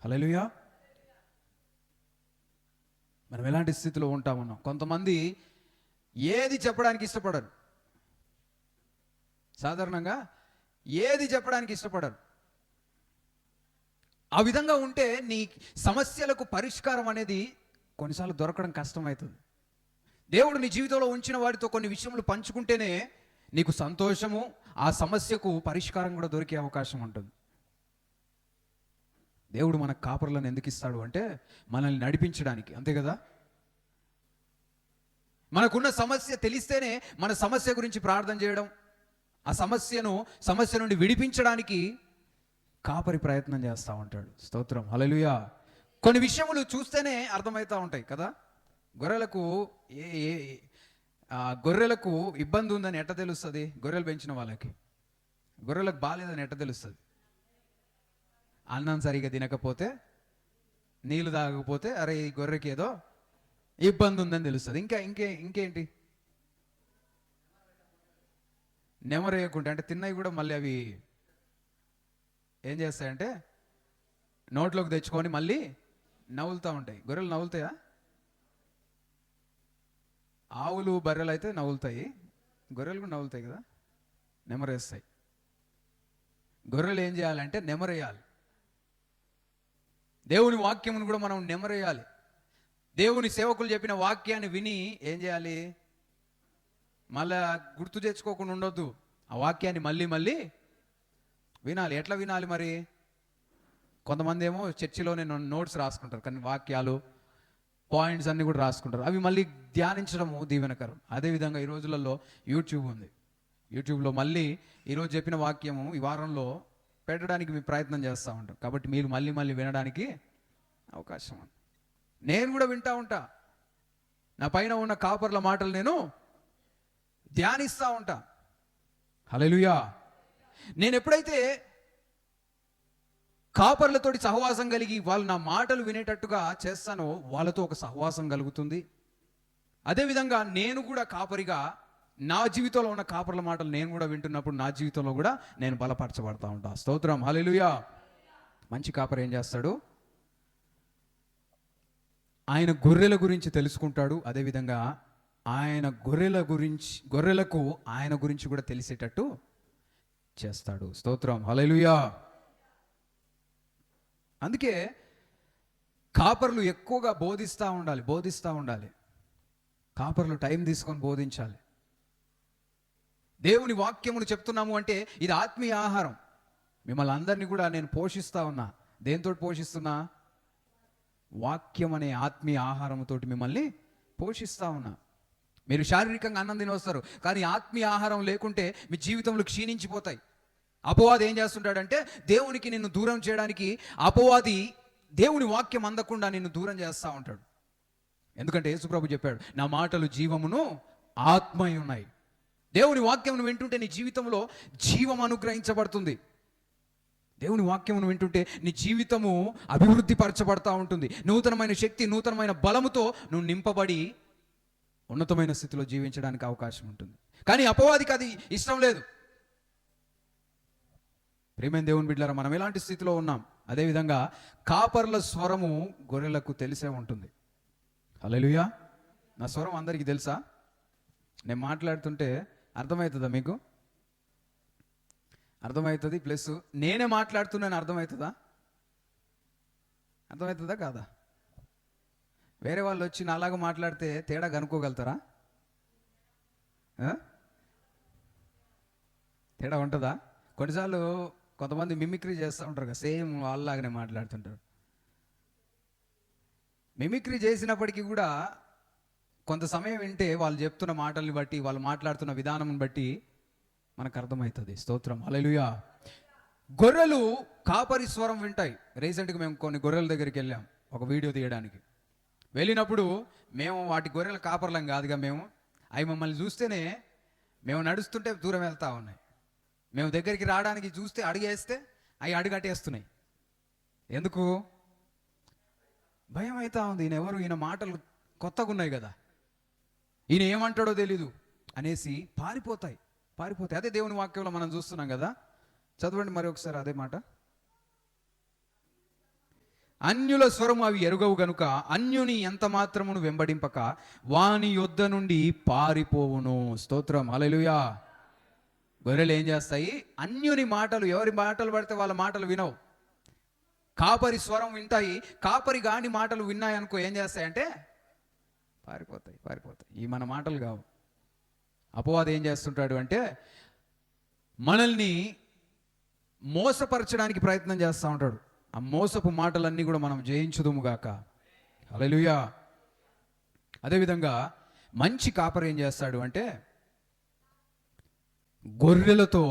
S1: హల్లెలూయా. మనం ఎలాంటి స్థితిలో ఉంటామన్నాం. కొంతమంది ఏది చెప్పడానికి ఇష్టపడరు, సాధారణంగా ఏది చెప్పడానికి ఇష్టపడరు. ఆ విధంగా ఉంటే నీ సమస్యలకు పరిష్కారం అనేది కొన్నిసార్లు దొరకడం కష్టమవుతుంది. దేవుడు నీ జీవితంలో ఉంచిన వాడితో కొన్ని విషయములు పంచుకుంటేనే నీకు సంతోషము, ఆ సమస్యకు పరిష్కారం కూడా దొరికే అవకాశం ఉంటుంది. దేవుడు మనకు కాపరులను ఎందుకు ఇస్తాడు అంటే మనల్ని నడిపించడానికి, అంతే కదా. మనకున్న సమస్య తెలిస్తేనే మన సమస్య గురించి ప్రార్థన చేయడం, ఆ సమస్య నుండి విడిపించడానికి కాపరి ప్రయత్నం చేస్తూ ఉంటాడు. స్తోత్రం, హల్లెలూయా. కొన్ని విషయములు చూస్తేనే అర్థమవుతూ ఉంటాయి కదా. గొర్రెలకు ఇబ్బంది ఉందని ఎట్ట తెలుస్తుంది? గొర్రెలు పెంచిన వాళ్ళకి గొర్రెలకు బాగాలేదని ఎట్ట తెలుస్తుంది? అన్నం సరిగా తినకపోతే, నీళ్ళు తాగకపోతే, అరే ఈ గొర్రెకి ఏదో ఇబ్బంది ఉందని తెలుస్తుంది. ఇంకేంటి? నెమరేయకుంటే, అంటే తిన్నవి కూడా మళ్ళీ అవి ఏం చేస్తాయంటే నోట్లోకి తెచ్చుకొని మళ్ళీ నవ్వులుతూ ఉంటాయి. గొర్రెలు నవ్వులుతాయా? ఆవులు బర్రెలు అయితే నవ్వులుతాయి, గొర్రెలు కూడా నవ్వులుతాయి కదా, నెమరేస్తాయి. గొర్రెలు ఏం చేయాలంటే నెమరేయాలి. దేవుని వాక్యమును కూడా మనం నెమరేయాలి. దేవుని సేవకులు చెప్పిన వాక్యాన్ని విని ఏం చేయాలి? మళ్ళా గుర్తు తెచ్చుకోకుండా ఉండొద్దు. ఆ వాక్యాన్ని మళ్ళీ మళ్ళీ వినాలి. ఎట్లా వినాలి మరి? కొంతమంది ఏమో చర్చిలోనే నోట్స్ రాసుకుంటారు, కానీ వాక్యాలు పాయింట్స్ అన్నీ కూడా రాసుకుంటారు. అవి మళ్ళీ ధ్యానించడము దీవెనకరం. అదేవిధంగా ఈ రోజులలో యూట్యూబ్ ఉంది. యూట్యూబ్లో మళ్ళీ ఈరోజు చెప్పిన వాక్యము ఈ వారంలో పెట్టడానికి మీ ప్రయత్నం చేస్తూ ఉంటాం. కాబట్టి మీరు మళ్ళీ మళ్ళీ వినడానికి అవకాశం ఉంది. నేను కూడా వింటూ ఉంటా. నా పైన ఉన్న కాపర్ల మాటలు నేను ధ్యానిస్తూ ఉంటా. హల్లెలూయా. నేను ఎప్పుడైతే కాపర్లతోటి సహవాసం కలిగి వాళ్ళు నా మాటలు వినేటట్టుగా చేస్తానో వాళ్ళతో ఒక సహవాసం కలుగుతుంది. అదేవిధంగా నేను కూడా కాపరిగా నా జీవితంలో ఉన్న కాపర్ల మాటలు నేను కూడా వింటున్నప్పుడు నా జీవితంలో కూడా నేను బలపరచబడతా ఉంటా. స్తోత్రం, హల్లెలూయా. మంచి కాపరి ఏం చేస్తాడు? ఆయన గొర్రెల గురించి తెలుసుకుంటాడు. అదేవిధంగా ఆయన గొర్రెలకు ఆయన గురించి కూడా తెలిసేటట్టు చేస్తాడు. స్తోత్రం, హల్లెలూయా. అందుకే కాపర్లు ఎక్కువగా బోధిస్తూ ఉండాలి. కాపర్లు టైం తీసుకొని బోధించాలి. దేవుని వాక్యమును చెప్తున్నాము అంటే ఇది ఆత్మీయ ఆహారం. మిమ్మల్ని అందరినీ కూడా నేను పోషిస్తా ఉన్నా. దేంతో పోషిస్తున్నా? వాక్యం అనే ఆత్మీయ ఆహారంతో మిమ్మల్ని పోషిస్తా ఉన్నా. మీరు శారీరకంగా అన్నం తిని వస్తారు, కానీ ఆత్మీయ ఆహారం లేకుంటే మీ జీవితంలో క్షీణించిపోతాయి. అపవాది ఏం చేస్తుంటాడంటే దేవునికి నిన్ను దూరం చేయడానికి అపవాది దేవుని వాక్యం అందకుండా నిన్ను దూరం చేస్తూ ఉంటాడు. ఎందుకంటే యేసుప్రభు చెప్పాడు, నా మాటలు జీవమును ఆత్మయి ఉన్నాయి. దేవుని వాక్యమును వింటుంటే నీ జీవితంలో జీవం అనుగ్రహించబడుతుంది. దేవుని వాక్యమును వింటుంటే నీ జీవితము అభివృద్ధి పరచబడతా ఉంటుంది. నూతనమైన శక్తి, నూతనమైన బలముతో నువ్వు నింపబడి ఉన్నతమైన స్థితిలో జీవించడానికి అవకాశం ఉంటుంది. కానీ అపవాదికి అది ఇష్టం లేదు. ప్రియమైన దేవుని బిడ్డలారా, మనం ఎలాంటి స్థితిలో ఉన్నాం? అదేవిధంగా కాపర్ల స్వరము గొర్రెలకు తెలిసే ఉంటుంది. హల్లెలూయా. నా స్వరం అందరికీ తెలుసా? నేను మాట్లాడుతుంటే అర్థమవుతుందా మీకు? అర్థమవుతుంది. ప్లస్ నేనే మాట్లాడుతున్నాను, అర్థమవుతుందా? అర్థమవుతుందా కాదా? వేరే వాళ్ళు వచ్చి నాలాగా మాట్లాడితే తేడా కనుక్కోగలుగుతారా? తేడా ఉంటుందా? కొన్నిసార్లు కొంతమంది మిమిక్రీ చేస్తూ ఉంటారు కదా, సేమ్ వాళ్ళలాగానే మాట్లాడుతుంటారు. మిమిక్రీ చేసినప్పటికీ కూడా కొంత సమయం వింటే వాళ్ళు చెప్తున్న మాటల్ని బట్టి, వాళ్ళు మాట్లాడుతున్న విధానం బట్టి మనకు అర్థమవుతుంది. స్తోత్రం, హల్లెలూయా. గొర్రెలు కాపరి స్వరం వింటాయి. రీసెంట్గా మేము కొన్ని గొర్రెల దగ్గరికి వెళ్ళాం ఒక వీడియో తీయడానికి. వెళ్ళినప్పుడు మేము వాటి గొర్రెల కాపర్లం కాదుగా, అవి మమ్మల్ని చూస్తేనే మేము నడుస్తుంటే దూరం వెళ్తూ ఉన్నాయి. మేము దగ్గరికి రావడానికి చూస్తే అడిగేస్తే అవి అడుగట్టేస్తున్నాయి. ఎందుకు? భయం అవుతా ఉంది. ఈయన మాటలు కొత్తగా ఉన్నాయి కదా, ఈయన ఏమంటాడో తెలీదు అనేసి పారిపోతాయి. అదే దేవుని వాక్యంలో మనం చూస్తున్నాం కదా. చదవండి మరి ఒకసారి అదే మాట. అన్యుల స్వరము అవి ఎరుగవు గనుక అన్యుని ఎంత మాత్రమును వెంబడింపక వాని యొద్ద నుండి పారిపోవును. స్తోత్రం, హల్లెలూయా. గొర్రెలు ఏం చేస్తాయి? అన్యుని మాటలు, ఎవరి మాటలు పడితే వాళ్ళ మాటలు వినవు. కాపరి స్వరం వింటాయి. కాపరి గాని మాటలు విన్నాయి అనుకో, ఏం చేస్తాయంటే పారిపోతాయి. ఈ మన మాటలు కావు. అపవాది ఏం చేస్తుంటాడు అంటే మనల్ని మోసపరచడానికి ప్రయత్నం చేస్తూ ఉంటాడు. ఆ మోసపు మాటలన్నీ కూడా మనం జయించుదుము గాక. హల్లెలూయా. అదేవిధంగా మంచి కాపరి ఏం చేస్తాడు అంటే గొర్రెలతో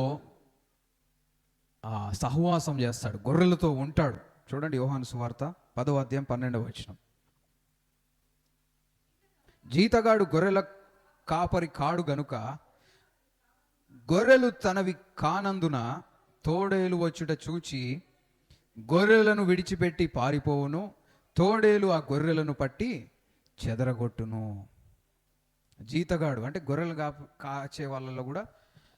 S1: సహవాసం చేస్తాడు, గొర్రెలతో ఉంటాడు. చూడండి యోహాను సువార్త 10వ అధ్యాయం 12వ వచనం. జీతగాడు గొర్రెల కాపరి కాడు గనుక గొర్రెలు తనవి కానందున తోడేలు వచ్చుట చూచి గొర్రెలను విడిచిపెట్టి పారిపోవును. తోడేలు ఆ గొర్రెలను పట్టి చెదరగొట్టును. జీతగాడు అంటే గొర్రెలు కాచే వాళ్ళలో కూడా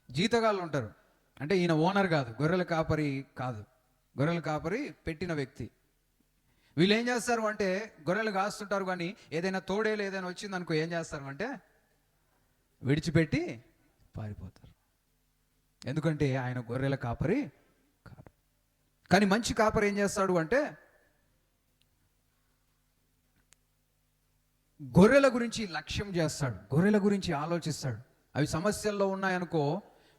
S1: జీతగాళ్ళు ఉంటారు. అంటే ఈయన ఓనర్ కాదు, గొర్రెల కాపరి కాదు, గొర్రెల కాపరి పెట్టిన వ్యక్తి. వీళ్ళు ఏం చేస్తారు అంటే గొర్రెలు కాస్తుంటారు, కానీ ఏదైనా తోడేలు ఏదైనా వచ్చిందనుకో ఏం చేస్తారు అంటే విడిచిపెట్టి పారిపోతారు. ఎందుకంటే ఆయన గొర్రెల కాపరి కాదు. కానీ మంచి కాపరి ఏం చేస్తాడు అంటే గొర్రెల గురించి లక్ష్యం చేస్తాడు, గొర్రెల గురించి ఆలోచిస్తాడు. అవి సమస్యల్లో ఉన్నాయనుకో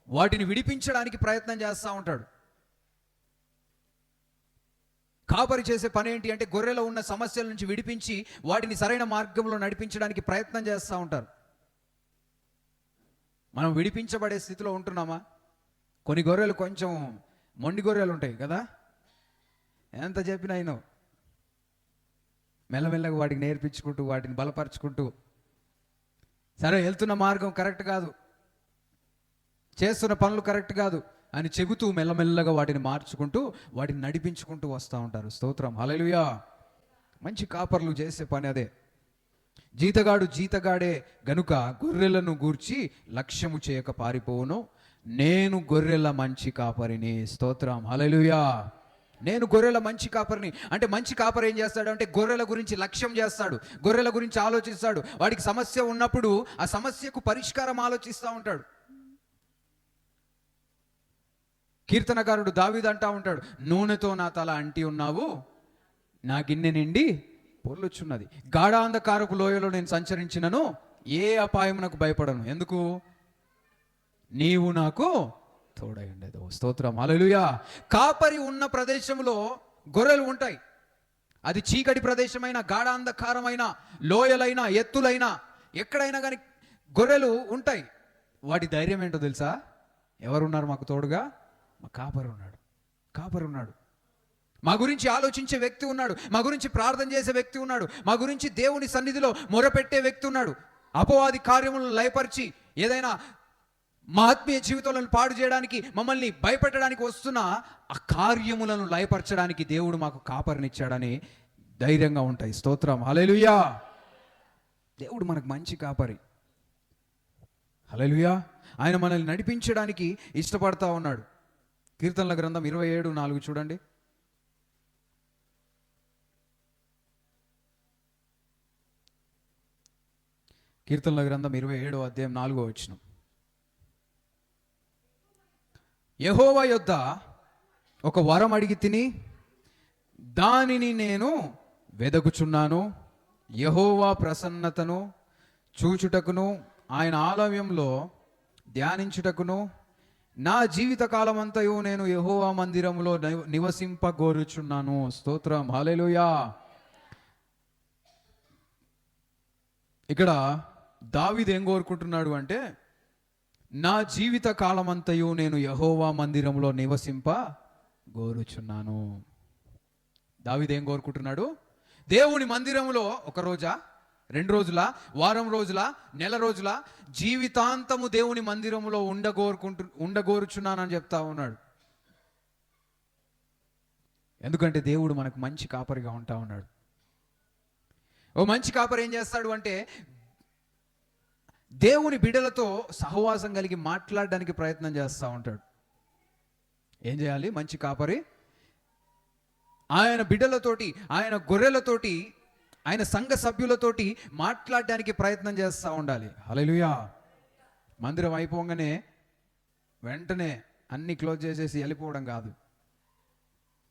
S1: వాటిని విడిపించడానికి ప్రయత్నం చేస్తూ ఉంటాడు. కాపరి చేసే పని ఏంటి అంటే గొర్రెలో ఉన్న సమస్యల నుంచి విడిపించి వాటిని సరైన మార్గంలో నడిపించడానికి ప్రయత్నం చేస్తూ ఉంటారు. మనం విడిపించబడే స్థితిలో ఉంటున్నామా? కొన్ని గొర్రెలు కొంచెం మొండి గొర్రెలు ఉంటాయి కదా, ఎంత చెప్పినా అయినో మెల్లమెల్లగా వాటికి నేర్పించుకుంటూ వాటిని బలపరుచుకుంటూ, సరే వెళ్తున్న మార్గం కరెక్ట్ కాదు, చేస్తున్న పనులు కరెక్ట్ కాదు అని చెబుతూ మెల్లమెల్లగా వాటిని మార్చుకుంటూ వాటిని నడిపించుకుంటూ వస్తూ ఉంటారు. స్తోత్రం, హల్లెలూయా. మంచి కాపర్లు చేసే పని అదే. జీతగాడు జీతగాడే గనుక గొర్రెలను గూర్చి లక్ష్యము చేయక పారిపోవును. నేను గొర్రెల మంచి కాపరిని. స్తోత్రం, హల్లెలూయా. నేను గొర్రెల మంచి కాపరిని. అంటే మంచి కాపరి ఏం చేస్తాడు అంటే గొర్రెల గురించి లక్ష్యం చేస్తాడు, గొర్రెల గురించి ఆలోచిస్తాడు. వాడికి సమస్య ఉన్నప్పుడు ఆ సమస్యకు పరిష్కారం ఆలోచిస్తూ ఉంటాడు. కీర్తనకారుడు దావీదు అంటా ఉంటాడు, నూనెతో నా తల అంటి ఉన్నావు, నా గిన్నె నిండి పొర్లుచున్నది. గాఢాంధకారపు లోయలో నేను సంచరించినను ఏ అపాయమునకు భయపడను. ఎందుకు? నీవు నాకు తోడై ఉండేది. స్తోత్రం, హల్లెలూయా. కాపరి ఉన్న ప్రదేశంలో గొర్రెలు ఉంటాయి. అది చీకటి ప్రదేశమైన, గాఢాంధకారమైన, లోయలైనా, ఎత్తులైనా, ఎక్కడైనా కానీ గొర్రెలు ఉంటాయి. వాటి ధైర్యం ఏంటో తెలుసా? ఎవరున్నారు మాకు తోడుగా? మా కాపరి ఉన్నాడు. కాపరి ఉన్నాడు. మా గురించి ఆలోచించే వ్యక్తి ఉన్నాడు. మా గురించి ప్రార్థన చేసే వ్యక్తి ఉన్నాడు. మా గురించి దేవుని సన్నిధిలో మొరపెట్టే వ్యక్తి ఉన్నాడు. అపవాది కార్యములను లయపరిచి ఏదైనా మా ఆత్మీయ జీవితాలను పాడు చేయడానికి, మమ్మల్ని భయపెట్టడానికి వస్తున్న ఆ కార్యములను లయపరచడానికి దేవుడు మాకు కాపరినిచ్చాడని ధైర్యంగా ఉంటాయి. స్తోత్రం, హల్లెలూయా. దేవుడు మనకు మంచి కాపరి. హల్లెలూయా. ఆయన మనల్ని నడిపించడానికి ఇష్టపడతా ఉన్నాడు. కీర్తనల గ్రంథం 27:4 చూడండి. కీర్తనల గ్రంథం 27:4. యెహోవా యొద్ద ఒక వరం అడిగి తిని దానిని నేను వెదకుచున్నాను. యెహోవా ప్రసన్నతను చూచుటకును ఆయన ఆలయంలో ధ్యానించుటకును నా జీవిత కాలమంతయు నేను యెహోవా మందిరంలో నివసింపగోరుచున్నాను. స్తోత్రం, హల్లెలూయా. ఇక్కడ దావీదు ఏం కోరుకుంటున్నాడు అంటే, నా జీవిత కాలమంతయు నేను యెహోవా మందిరంలో నివసింపగోరుచున్నాను. దావీదు ఏం కోరుకుంటున్నాడు? దేవుని మందిరంలో ఒక రోజా, 2 రోజుల, వారం రోజుల, నెల రోజుల, జీవితాంతము దేవుని మందిరంలో ఉండగోరుచున్నానని చెప్తా ఉన్నాడు. ఎందుకంటే దేవుడు మనకు మంచి కాపరిగా ఉంటా ఉన్నాడు. ఓ మంచి కాపరి ఏం చేస్తాడు అంటే, దేవుని బిడ్డలతో సహవాసం కలిగి మాట్లాడడానికి ప్రయత్నం చేస్తూ ఉంటాడు. ఏం చేయాలి? మంచి కాపరి ఆయన బిడ్డలతోటి, ఆయన గొర్రెలతోటి, ఆయన సంఘ సభ్యులతోటి మాట్లాడడానికి ప్రయత్నం చేస్తూ ఉండాలి. హల్లెలూయా. మందిరం అయిపోగానే వెంటనే అన్ని క్లోజ్ చేసేసి వెళ్ళిపోవడం కాదు.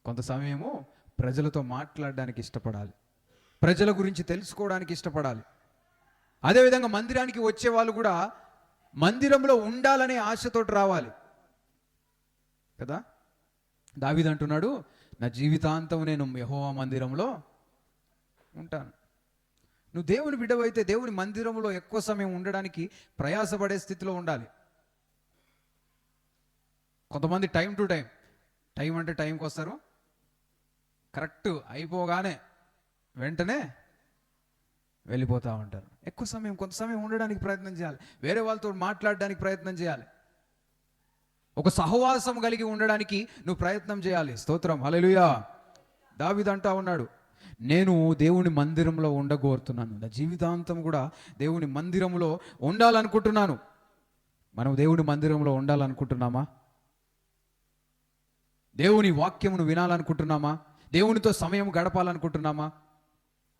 S1: కొంత సమయము ప్రజలతో మాట్లాడడానికి ఇష్టపడాలి. ప్రజల గురించి తెలుసుకోవడానికి ఇష్టపడాలి. అదేవిధంగా మందిరానికి వచ్చే వాళ్ళు కూడా మందిరంలో ఉండాలనే ఆశతోటి రావాలి కదా. దావీదు అంటున్నాడు, నా జీవితాంతం నేను యెహోవా మందిరంలో ఉంటాను. నువ్వు దేవుని బిడ్డవైతే దేవుని మందిరంలో ఎక్కువ సమయం ఉండడానికి ప్రయాసపడే స్థితిలో ఉండాలి. కొంతమంది టైం టు టైం, టైం అంటే టైంకి వస్తారు, కరెక్ట్ అయిపోగానే వెంటనే వెళ్ళిపోతూ ఉంటారు. ఎక్కువ సమయం, కొంత సమయం ఉండడానికి ప్రయత్నం చేయాలి. వేరే వాళ్ళతో మాట్లాడడానికి ప్రయత్నం చేయాలి. ఒక సహవాసం కలిగి ఉండడానికి నువ్వు ప్రయత్నం చేయాలి. స్తోత్రం, హల్లెలూయా. దావీదు అంటా ఉన్నాడు, నేను దేవుని మందిరంలో ఉండగోరుతున్నాను. నా జీవితాంతం కూడా దేవుని మందిరంలో ఉండాలనుకుంటున్నాను. మనం దేవుని మందిరంలో ఉండాలనుకుంటున్నామా? దేవుని వాక్యమును వినాలనుకుంటున్నామా? దేవునితో సమయం గడపాలనుకుంటున్నామా?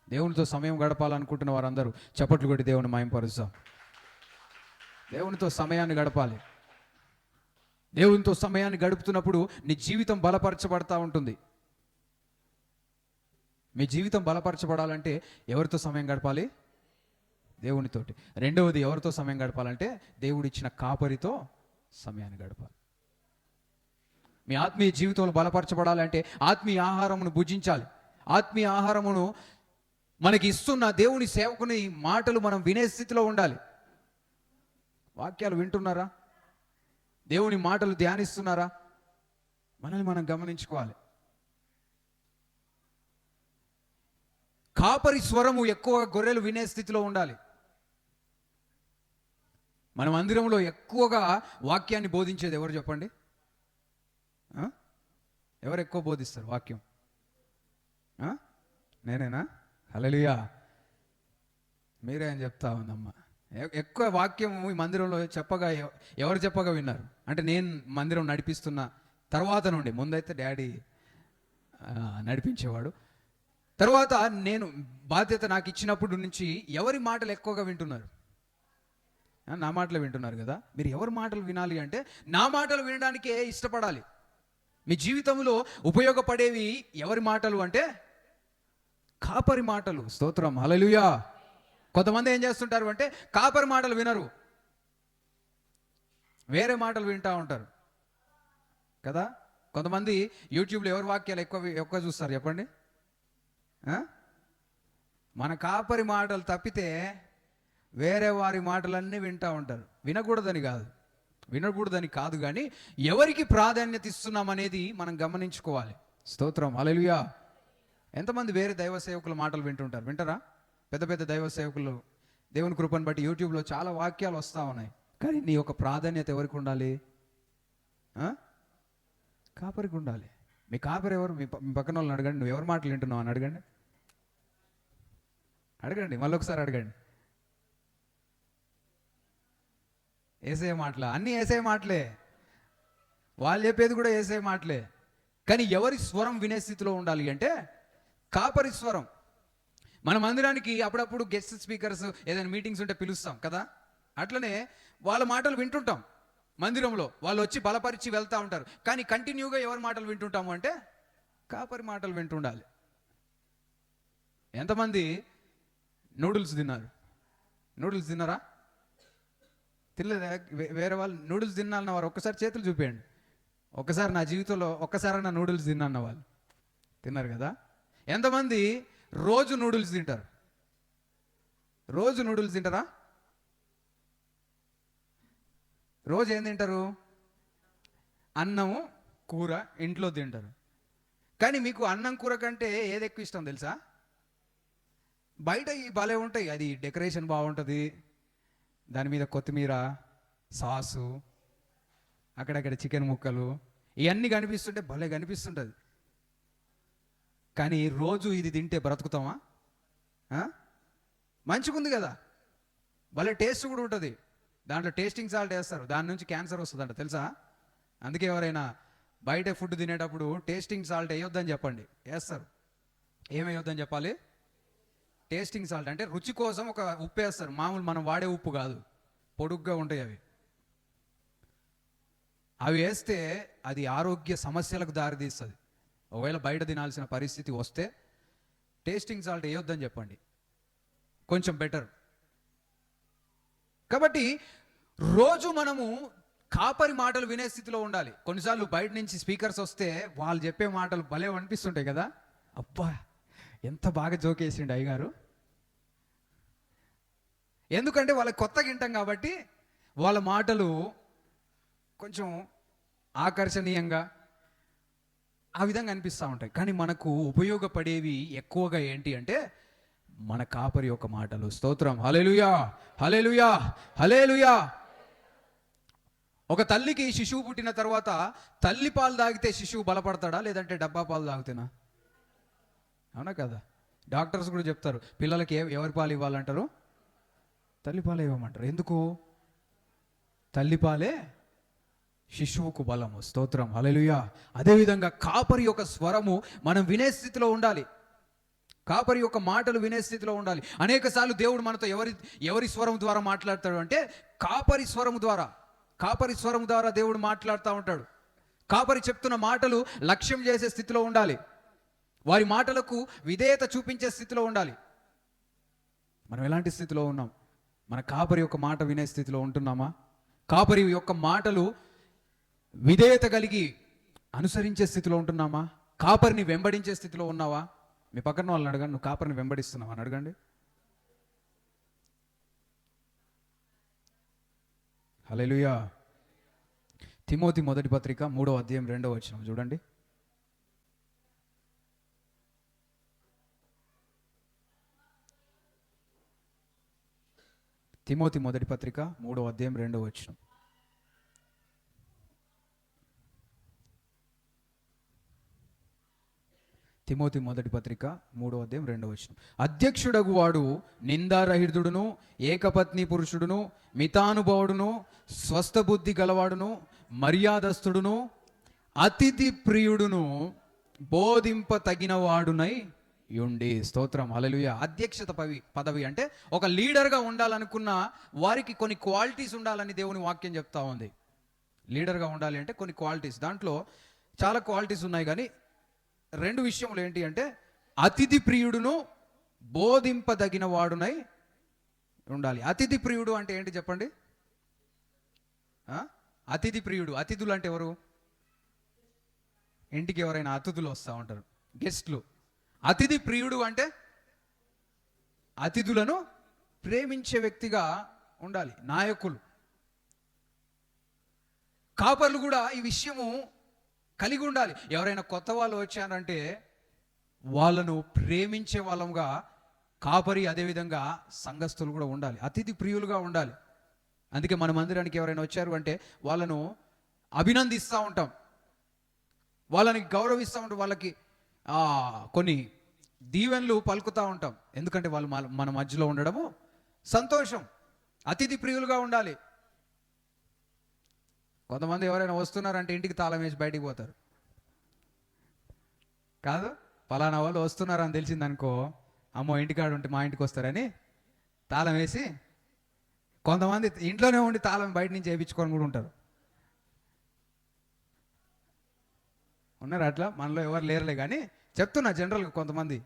S1: దేవునితో సమయం గడపాలనుకుంటున్న వారందరూ చప్పట్లు కొట్టి దేవుని మహిమపరుస్తాం. దేవునితో సమయాన్ని గడపాలి. దేవునితో సమయాన్ని గడుపుతున్నప్పుడు నీ జీవితం బలపరచబడతా ఉంటుంది. మీ జీవితం బలపరచబడాలంటే ఎవరితో సమయం గడపాలి? దేవునితోటి. రెండవది ఎవరితో సమయం గడపాలంటే దేవుడు ఇచ్చిన కాపరితో సమయాన్ని గడపాలి. మీ ఆత్మీయ జీవితంలో బలపరచబడాలంటే ఆత్మీయ ఆహారమును భుజించాలి. ఆత్మీయ ఆహారమును మనకి ఇస్తున్న దేవుని సేవకుని మాటలు మనం వినే స్థితిలో ఉండాలి. వాక్యాలు వింటున్నారా? దేవుని మాటలు ధ్యానిస్తున్నారా? మనల్ని మనం గమనించుకోవాలి. కాపరి స్వరము ఎక్కువగా గొర్రెలు వినే స్థితిలో ఉండాలి. మన మందిరంలో ఎక్కువగా వాక్యాన్ని బోధించేది ఎవరు చెప్పండి? ఎవరు ఎక్కువ బోధిస్తారు వాక్యం? నేనేనా? హల్లెలూయా. మీరే అని చెప్తా ఉందమ్మా. ఎక్కువ వాక్యం ఈ మందిరంలో ఎవరు చెప్పగా విన్నారు అంటే, నేను మందిరం నడిపిస్తున్న తర్వాత నుండి, ముందైతే డాడీ నడిపించేవాడు, తర్వాత నేను బాధ్యత నాకు ఇచ్చినప్పుడు నుంచి ఎవరి మాటలు ఎక్కువగా వింటున్నారు? నా మాటలు వింటున్నారు కదా. మీరు ఎవరి మాటలు వినాలి అంటే నా మాటలు వినడానికే ఇష్టపడాలి. మీ జీవితంలో ఉపయోగపడేవి ఎవరి మాటలు అంటే కాపరి మాటలు. స్తోత్రం, హల్లెలూయా. కొంతమంది ఏం చేస్తుంటారు అంటే కాపరి మాటలు వినరు, వేరే మాటలు వింటూ ఉంటారు కదా. కొంతమంది యూట్యూబ్లో ఎవరి వాక్యాలు ఎక్కువ చూస్తారు చెప్పండి? మన కాపరి మాటలు తప్పితే వేరే వారి మాటలన్నీ వింటూ ఉంటారు. వినకూడదని కాదు కానీ ఎవరికి ప్రాధాన్యత ఇస్తున్నాం అనేది మనం గమనించుకోవాలి. స్తోత్రం, హల్లెలూయా. ఎంతమంది వేరే దైవ సేవకుల మాటలు వింటుంటారు? వింటారా? పెద్ద పెద్ద దైవ సేవకులు, దేవుని కృపను బట్టి యూట్యూబ్లో చాలా వాక్యాలు వస్తూ ఉన్నాయి. కానీ నీ యొక్క ప్రాధాన్యత ఎవరికి ఉండాలి? కాపరికి ఉండాలి. మీ కాపరి ఎవరు? మీ పక్కన వాళ్ళని అడగండి, నువ్వు ఎవరి మాటలు వింటున్నావు అని అడగండి, మళ్ళీ ఒకసారి అడగండి. ఏసే మాటలా? అన్నీ ఏసే మాటలే, వాళ్ళు చెప్పేది కూడా ఏసే మాటలే. కానీ ఎవరి స్వరం వినే స్థితిలో ఉండాలి అంటే కాపరి స్వరం. మన మందిరానికి అప్పుడప్పుడు గెస్ట్ స్పీకర్స్ ఏదైనా మీటింగ్స్ ఉంటే పిలుస్తాం కదా, అట్లనే వాళ్ళ మాటలు వింటుంటాం. మందిరంలో వాళ్ళు వచ్చి బలపరిచి వెళ్తూ ఉంటారు. కానీ కంటిన్యూగా ఎవరి మాటలు వింటుంటాము అంటే కాపరి మాటలు వింటుండాలి. ఎంతమంది నూడిల్స్ తిన్నారా? తినలేదా? వేరే వాళ్ళు నూడిల్స్ తిన్నాన్న వారు ఒక్కసారి చేతులు చూపేయండి. ఒక్కసారి నా జీవితంలో ఒక్కసారి నూడిల్స్ తిన్నా వాళ్ళు తిన్నారు కదా. ఎంతమంది రోజు నూడిల్స్ తింటారు? రోజు నూడిల్స్ తింటారా? రోజు ఏం తింటారు? అన్నము కూర ఇంట్లో తింటారు. కానీ మీకు అన్నం కూర కంటే ఏది ఎక్కువ ఇష్టం తెలుసా? బయట ఈ భలే ఉంటాయి, అది డెకరేషన్ బాగుంటుంది, దాని మీద కొత్తిమీర, సాసు, అక్కడక్కడ చికెన్ ముక్కలు, ఇవన్నీ కనిపిస్తుంటే భలే కనిపిస్తుంటుంది. కానీ రోజు ఇది తింటే బ్రతుకుతామా? మంచిగుంది కదా, భలే టేస్ట్ కూడా ఉంటుంది. దాంట్లో టేస్టింగ్ సాల్ట్ వేస్తారు, దాని నుంచి క్యాన్సర్ వస్తుందంట తెలుసా? అందుకే ఎవరైనా బయట ఫుడ్ తినేటప్పుడు టేస్టింగ్ సాల్ట్ వేయొద్దని చెప్పండి. వేస్తారు. ఏమేయొద్దని చెప్పాలి? టేస్టింగ్ సాల్ట్ అంటే రుచి కోసం ఒక ఉప్పు వేస్తారు, మామూలు మనం వాడే ఉప్పు కాదు, పొడుగ్గా ఉంటాయి అవి. అవి వేస్తే అది ఆరోగ్య సమస్యలకు దారితీస్తుంది. ఒకవేళ బయట తినాల్సిన పరిస్థితి వస్తే టేస్టింగ్ సాల్ట్ వేయొద్దని చెప్పండి, కొంచెం బెటర్. కాబట్టి రోజు మనము కాపరి మాటలు వినే స్థితిలో ఉండాలి. కొన్నిసార్లు బయట నుంచి స్పీకర్స్ వస్తే వాళ్ళు చెప్పే మాటలు భలే అనిపిస్తుంటాయి కదా. అబ్బా ఎంత బాగా జోకేసిండు అయ్యగారు. ఎందుకంటే వాళ్ళకి కొత్తగా వింటాం కాబట్టి వాళ్ళ మాటలు కొంచెం ఆకర్షణీయంగా ఆ విధంగా అనిపిస్తూ ఉంటాయి. కానీ మనకు ఉపయోగపడేవి ఎక్కువగా ఏంటి అంటే మన కాపరి యొక్క మాటలు. స్తోత్రం, హల్లెలూయా, హల్లెలూయా, హల్లెలూయా. ఒక తల్లికి శిశువు పుట్టిన తర్వాత తల్లి పాలు తాగితే శిశువు బలపడతాడా, లేదంటే డబ్బా పాలు తాగితేనా? అవునా కదా? డాక్టర్స్ కూడా చెప్తారు పిల్లలకి ఎవరి పాలు ఇవ్వాలంటారు? తల్లిపాలే ఇవ్వమంటారు. ఎందుకు? తల్లిపాలే శిశువుకు బలము. స్తోత్రం, హల్లెలూయా. అదేవిధంగా కాపరి యొక్క స్వరము మనం వినే స్థితిలో ఉండాలి. కాపరి యొక్క మాటలు వినే స్థితిలో ఉండాలి. అనేక సార్లు దేవుడు మనతో ఎవరి స్వరం ద్వారా మాట్లాడతాడు అంటే కాపరి స్వరం ద్వారా దేవుడు మాట్లాడుతూ ఉంటాడు. కాపరి చెప్తున్న మాటలు లక్ష్యం చేసే స్థితిలో ఉండాలి. వారి మాటలకు విధేయత చూపించే స్థితిలో ఉండాలి. మనం ఎలాంటి స్థితిలో ఉన్నాం? మన కాపరి యొక్క మాట వినే స్థితిలో ఉంటున్నామా? కాపరి యొక్క మాటలు విధేయత కలిగి అనుసరించే స్థితిలో ఉంటున్నామా? కాపరిని వెంబడించే స్థితిలో ఉన్నావా? మీ పక్కన వాళ్ళని అడగండి, నువ్వు కాపరిని వెంబడిస్తున్నావా అని అడగండి. హల్లెలూయా. తిమోతి మొదటి పత్రిక 3వ అధ్యాయం 2వ వచనం చూడండి. తిమోతి మొదటి పత్రిక 3వ అధ్యాయం 2వ వచనం. తిమోతి మొదటి పత్రిక 3వ అధ్యాయం 2వ వచనం. అధ్యక్షుడగు వాడు నిందారహితుడును, ఏకపత్ని పురుషుడును, మితానుభవుడును, స్వస్థ బుద్ధి గలవాడును, మర్యాదస్తుడును, అతిథి ప్రియుడును, బోధింప తగినవాడునై యుండి. స్తోత్రం, హల్లెలూయా. అధ్యక్షత పదవి అంటే ఒక లీడర్గా ఉండాలనుకున్న వారికి కొన్ని క్వాలిటీస్ ఉండాలని దేవుని వాక్యం చెప్తా ఉంది. లీడర్గా ఉండాలి అంటే కొన్ని క్వాలిటీస్, దాంట్లో చాలా క్వాలిటీస్ ఉన్నాయి. కానీ 2 విషయములు ఏంటి అంటే అతిథి ప్రియుడును, బోధింపదగిన వాడునై ఉండాలి. అతిథి ప్రియుడు అంటే ఏంటి చెప్పండి? అతిథి ప్రియుడు, అతిథులు అంటే ఎవరు? ఇంటికి ఎవరైనా అతిథులు వస్తూ ఉంటారు, గెస్ట్లు. అతిథి ప్రియుడు అంటే అతిథులను ప్రేమించే వ్యక్తిగా ఉండాలి. నాయకులు, కాపర్లు కూడా ఈ విషయము కలిగి ఉండాలి. ఎవరైనా కొత్త వాళ్ళు వచ్చారంటే వాళ్ళను ప్రేమించే వాళ్ళంగా కాపరి, అదేవిధంగా సంఘస్థులు కూడా ఉండాలి. అతిథి ప్రియులుగా ఉండాలి. అందుకే మన మందిరానికి ఎవరైనా వచ్చారు అంటే వాళ్ళను అభినందిస్తూ ఉంటాం, వాళ్ళని గౌరవిస్తూ ఉంటాం, వాళ్ళకి కొన్ని దీవెనలు పలుకుతూ ఉంటాం. ఎందుకంటే వాళ్ళు మన మధ్యలో ఉండడము సంతోషం. అతిథి ప్రియులుగా ఉండాలి. కొంతమంది ఎవరైనా వస్తున్నారంటే ఇంటికి తాళం వేసి బయటికి పోతారు. కాదు, పలానా వాళ్ళు వస్తున్నారని తెలిసిందనుకో, అమ్మో ఇంటికాడ ఉంటే మా ఇంటికి వస్తారని తాళం వేసి, కొంతమంది ఇంట్లోనే ఉండి తాళం బయట నుంచి వేయించుకొని కూడా ఉంటారు. ఉన్నారు అట్లా, మనలో ఎవరు లేరులే కానీ చెప్తున్నా. జనరల్గా కొంతమంది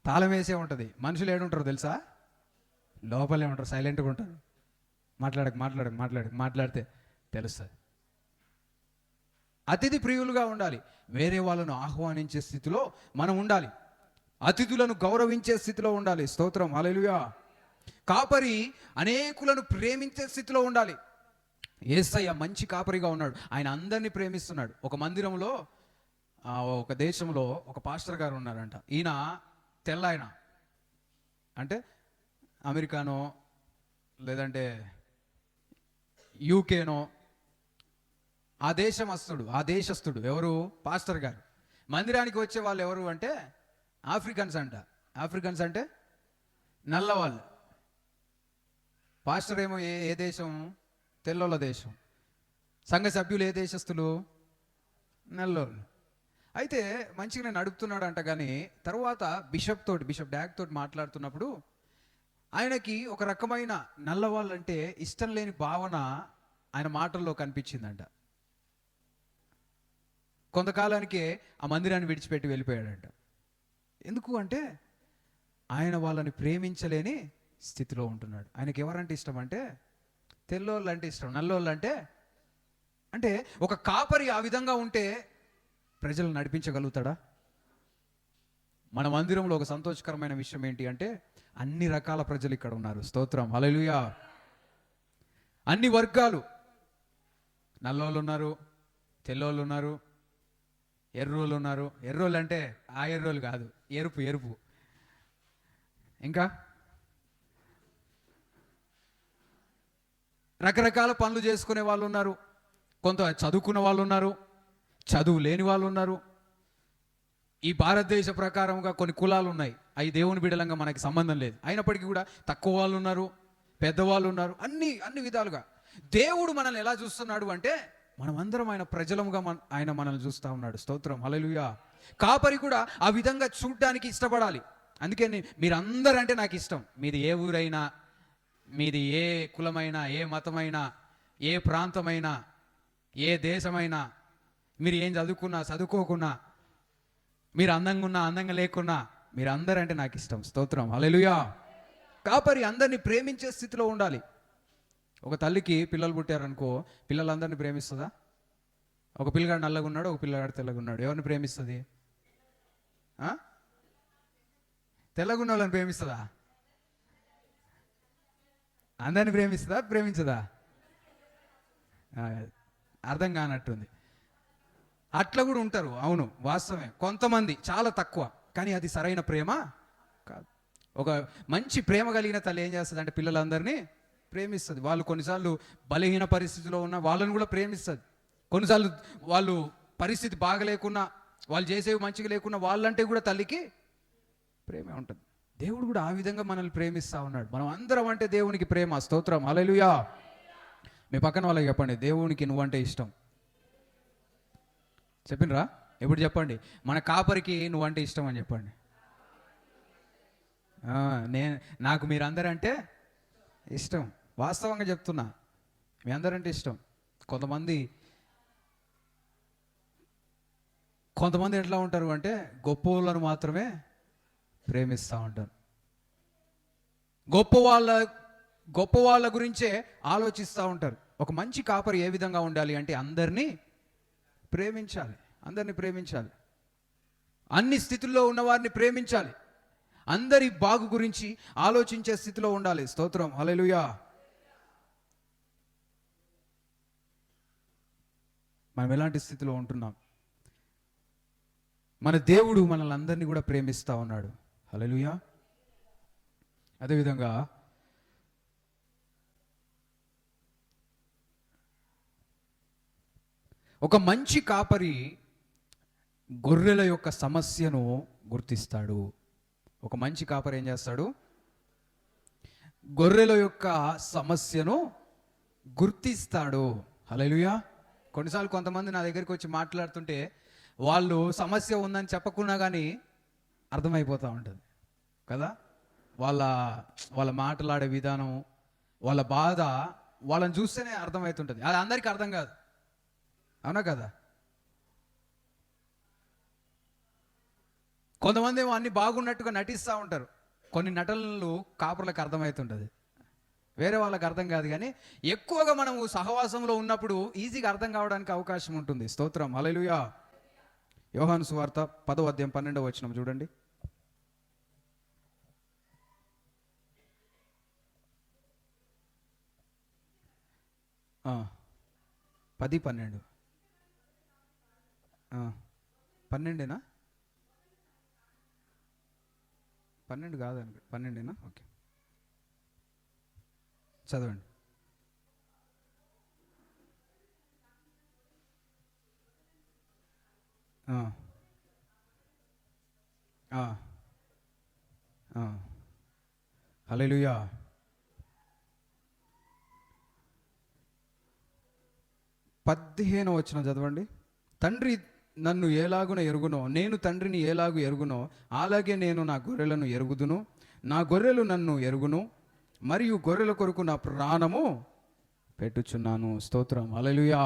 S1: తాళం వేసే ఉంటుంది. మనుషులు ఏడుంటారు తెలుసా? లోపలే ఉంటారు, సైలెంట్గా ఉంటారు. మాట్లాడితే తెలుస్తుంది. అతిథి ప్రియులుగా ఉండాలి. వేరే వాళ్ళను ఆహ్వానించే స్థితిలో మనం ఉండాలి. అతిథులను గౌరవించే స్థితిలో ఉండాలి. స్తోత్రం, హల్లెలూయా. కాపరి అనేకులను ప్రేమించే స్థితిలో ఉండాలి. యేసయ్య మంచి కాపరిగా ఉన్నాడు. ఆయన అందరినీ ప్రేమిస్తున్నాడు. ఒక మందిరంలో, ఒక దేశంలో ఒక పాస్టర్ గారు ఉన్నారంట. ఈయన తెల్లాయన, అంటే అమెరికానో లేదంటే యూకేనో ఆ దేశస్థుడు. ఎవరు? పాస్టర్ గారు. మందిరానికి వచ్చే వాళ్ళు ఎవరు అంటే ఆఫ్రికన్స్ అంట. ఆఫ్రికన్స్ అంటే నల్లవాళ్ళు. పాస్టర్ ఏమో ఏ దేశం? తెల్లోళ్ళ దేశం. సంఘ సభ్యులు ఏ దేశస్థులు? నల్లోళ్ళు. అయితే మంచిగా నేను నడుపుతున్నాడు అంట. కానీ తర్వాత బిషప్ డాగ్ తోటి మాట్లాడుతున్నప్పుడు ఆయనకి ఒక రకమైన నల్లవాళ్ళంటే ఇష్టం లేని భావన ఆయన మాటల్లో కనిపించిందంట. కొంతకాలానికే ఆ మందిరాన్ని విడిచిపెట్టి వెళ్ళిపోయాడంట. ఎందుకు అంటే ఆయన వాళ్ళని ప్రేమించలేని స్థితిలో ఉంటున్నాడు. ఆయనకి ఎవరంటే ఇష్టం అంటే తెల్లోళ్ళు అంటే ఇష్టం, నల్లోళ్ళు అంటే ఒక కాపరి ఆ విధంగా ఉంటే ప్రజలు నడిపించగలుగుతాడా? మన మందిరంలో ఒక సంతోషకరమైన విషయం ఏంటి అంటే అన్ని రకాల ప్రజలు ఇక్కడ ఉన్నారు. స్తోత్రం, హల్లెలూయా. అన్ని వర్గాలు, నల్లోళ్ళు ఉన్నారు, తెల్లోళ్ళు ఉన్నారు, ఎర్రోళ్ళు ఉన్నారు. ఎర్రోళ్ళు అంటే ఆ ఎర్రోళ్ళు కాదు, ఎరుపు. ఇంకా రకరకాల పనులు చేసుకునే వాళ్ళు ఉన్నారు. కొంత చదువుకున్న వాళ్ళు ఉన్నారు, చదువు లేని వాళ్ళు ఉన్నారు. ఈ భారతదేశ ప్రకారంగా కొన్ని కులాలు ఉన్నాయి. అవి దేవుని బిడలంగా మనకి సంబంధం లేదు. అయినప్పటికీ కూడా తక్కువ వాళ్ళు ఉన్నారు, పెద్దవాళ్ళు ఉన్నారు. అన్ని విధాలుగా దేవుడు మనల్ని ఎలా చూస్తున్నాడు అంటే మనమందరం ఆయన ప్రజలముగా ఆయన మనల్ని చూస్తూ ఉన్నాడు. స్తోత్రం, హల్లెలూయా. కాపరి కూడా ఆ విధంగా చూడడానికి ఇష్టపడాలి. అందుకే మీరందరంటే నాకు ఇష్టం. మీది ఏ ఊరైనా, మీది ఏ కులమైనా, ఏ మతమైనా, ఏ ప్రాంతమైనా, ఏ దేశమైనా, మీరు ఏం చదువుకున్నా చదువుకోకున్నా, మీరు అందంగా ఉన్నా అందంగా లేకున్నా, మీరు అందరంటే నాకు ఇష్టం. స్తోత్రం, హల్లెలూయా. కాపరి అందరినీ ప్రేమించే స్థితిలో ఉండాలి. ఒక తల్లికి పిల్లలు పుట్టారనుకో, పిల్లలందరినీ ప్రేమిస్తుందా? ఒక పిల్లగాడు నల్లగా ఉన్నాడు, ఒక పిల్లగాడు తెల్లగా ఉన్నాడు, ఎవరిని ప్రేమిస్తుంది? తెల్లగున్న వాళ్ళని ప్రేమిస్తుందా? అందరిని ప్రేమించదా? అర్థం కానట్టుంది. అట్లా కూడా ఉంటారు. అవును, వాస్తవమే. కొంతమంది, చాలా తక్కువ. కానీ అది సరైన ప్రేమ కాదు. ఒక మంచి ప్రేమ కలిగిన తల్లి ఏం చేస్తుంది అంటే పిల్లలందరినీ ప్రేమిస్తుంది. వాళ్ళు కొన్నిసార్లు బలహీన పరిస్థితిలో ఉన్న వాళ్ళని కూడా ప్రేమిస్తుంది. కొన్నిసార్లు వాళ్ళు పరిస్థితి బాగలేకున్నా, వాళ్ళు చేసేవి మంచిగా లేకున్నా, వాళ్ళంటే కూడా తల్లికి ప్రేమే ఉంటుంది. దేవుడు కూడా ఆ విధంగా మనల్ని ప్రేమిస్తూ ఉన్నాడు. మనం అందరం అంటే దేవునికి ప్రేమ. స్తోత్రం, హల్లెలూయా. మీ పక్కన వాళ్ళకి చెప్పండి, దేవునికి నువ్వంటే ఇష్టం. చెప్పినరా? ఎప్పుడు చెప్పండి, మన కాపరికి నువ్వంటే ఇష్టం అని చెప్పండి. నాకు మీరందరంటే ఇష్టం. వాస్తవంగా చెప్తున్నా, మీ అందరంటే ఇష్టం. కొంతమంది ఎట్లా ఉంటారు అంటే గొప్ప వాళ్ళను మాత్రమే ప్రేమిస్తూ ఉంటారు. గొప్ప వాళ్ళ గురించే ఆలోచిస్తూ ఉంటారు. ఒక మంచి కాపరి ఏ విధంగా ఉండాలి అంటే అందరినీ ప్రేమించాలి. అన్ని స్థితుల్లో ఉన్న వారిని ప్రేమించాలి. అందరి బాగు గురించి ఆలోచించే స్థితిలో ఉండాలి. స్తోత్రం, హల్లెలూయా. మనం ఎలాంటి స్థితిలో ఉంటున్నాం? మన దేవుడు మనల్ని అందరినీ కూడా ప్రేమిస్తూ ఉన్నాడు. హల్లెలూయా. అదేవిధంగా ఒక మంచి కాపరి గొర్రెల యొక్క సమస్యను గుర్తిస్తాడు. ఒక మంచి కాపరి ఏం చేస్తాడు? గొర్రెల యొక్క సమస్యను గుర్తిస్తాడు. హల్లెలూయా. కొన్నిసార్లు కొంతమంది నా దగ్గరికి వచ్చి మాట్లాడుతుంటే వాళ్ళు సమస్య ఉందని చెప్పకున్నా కానీ అర్థమైపోతూ ఉంటుంది కదా. వాళ్ళ మాట్లాడే విధానం, వాళ్ళ బాధ వాళ్ళని చూస్తేనే అర్థమవుతుంటుంది. అది అందరికీ అర్థం కాదు, అవునా కదా. కొంతమంది ఏమో అన్ని బాగున్నట్టుగా నటిస్తూ ఉంటారు. కొన్ని నటనలు కాపుర్లకు అర్థమవుతుంటుంది, వేరే వాళ్ళకి అర్థం కాదు. కానీ ఎక్కువగా మనము సహవాసంలో ఉన్నప్పుడు ఈజీగా అర్థం కావడానికి అవకాశం ఉంటుంది. స్తోత్రం, హల్లెలూయా. యోహాను సువార్త 10వ అధ్యాయం 12వ వచనం చూడండి. 10, 12. 12 12 కాదండి, 12 ఓకే, చదవండి. హల్లెలూయా. 15వ వచనం చదవండి. తండ్రి నన్ను ఎలాగున ఎరుగునో, నేను తండ్రిని ఎలాగు ఎరుగునో, అలాగే నేను నా గొర్రెలను ఎరుగుదును, నా గొర్రెలు నన్ను ఎరుగును, మరియు గొర్రెల కొరకు నా ప్రాణము పెట్టుచున్నాను. స్తోత్రం, హల్లెలూయా.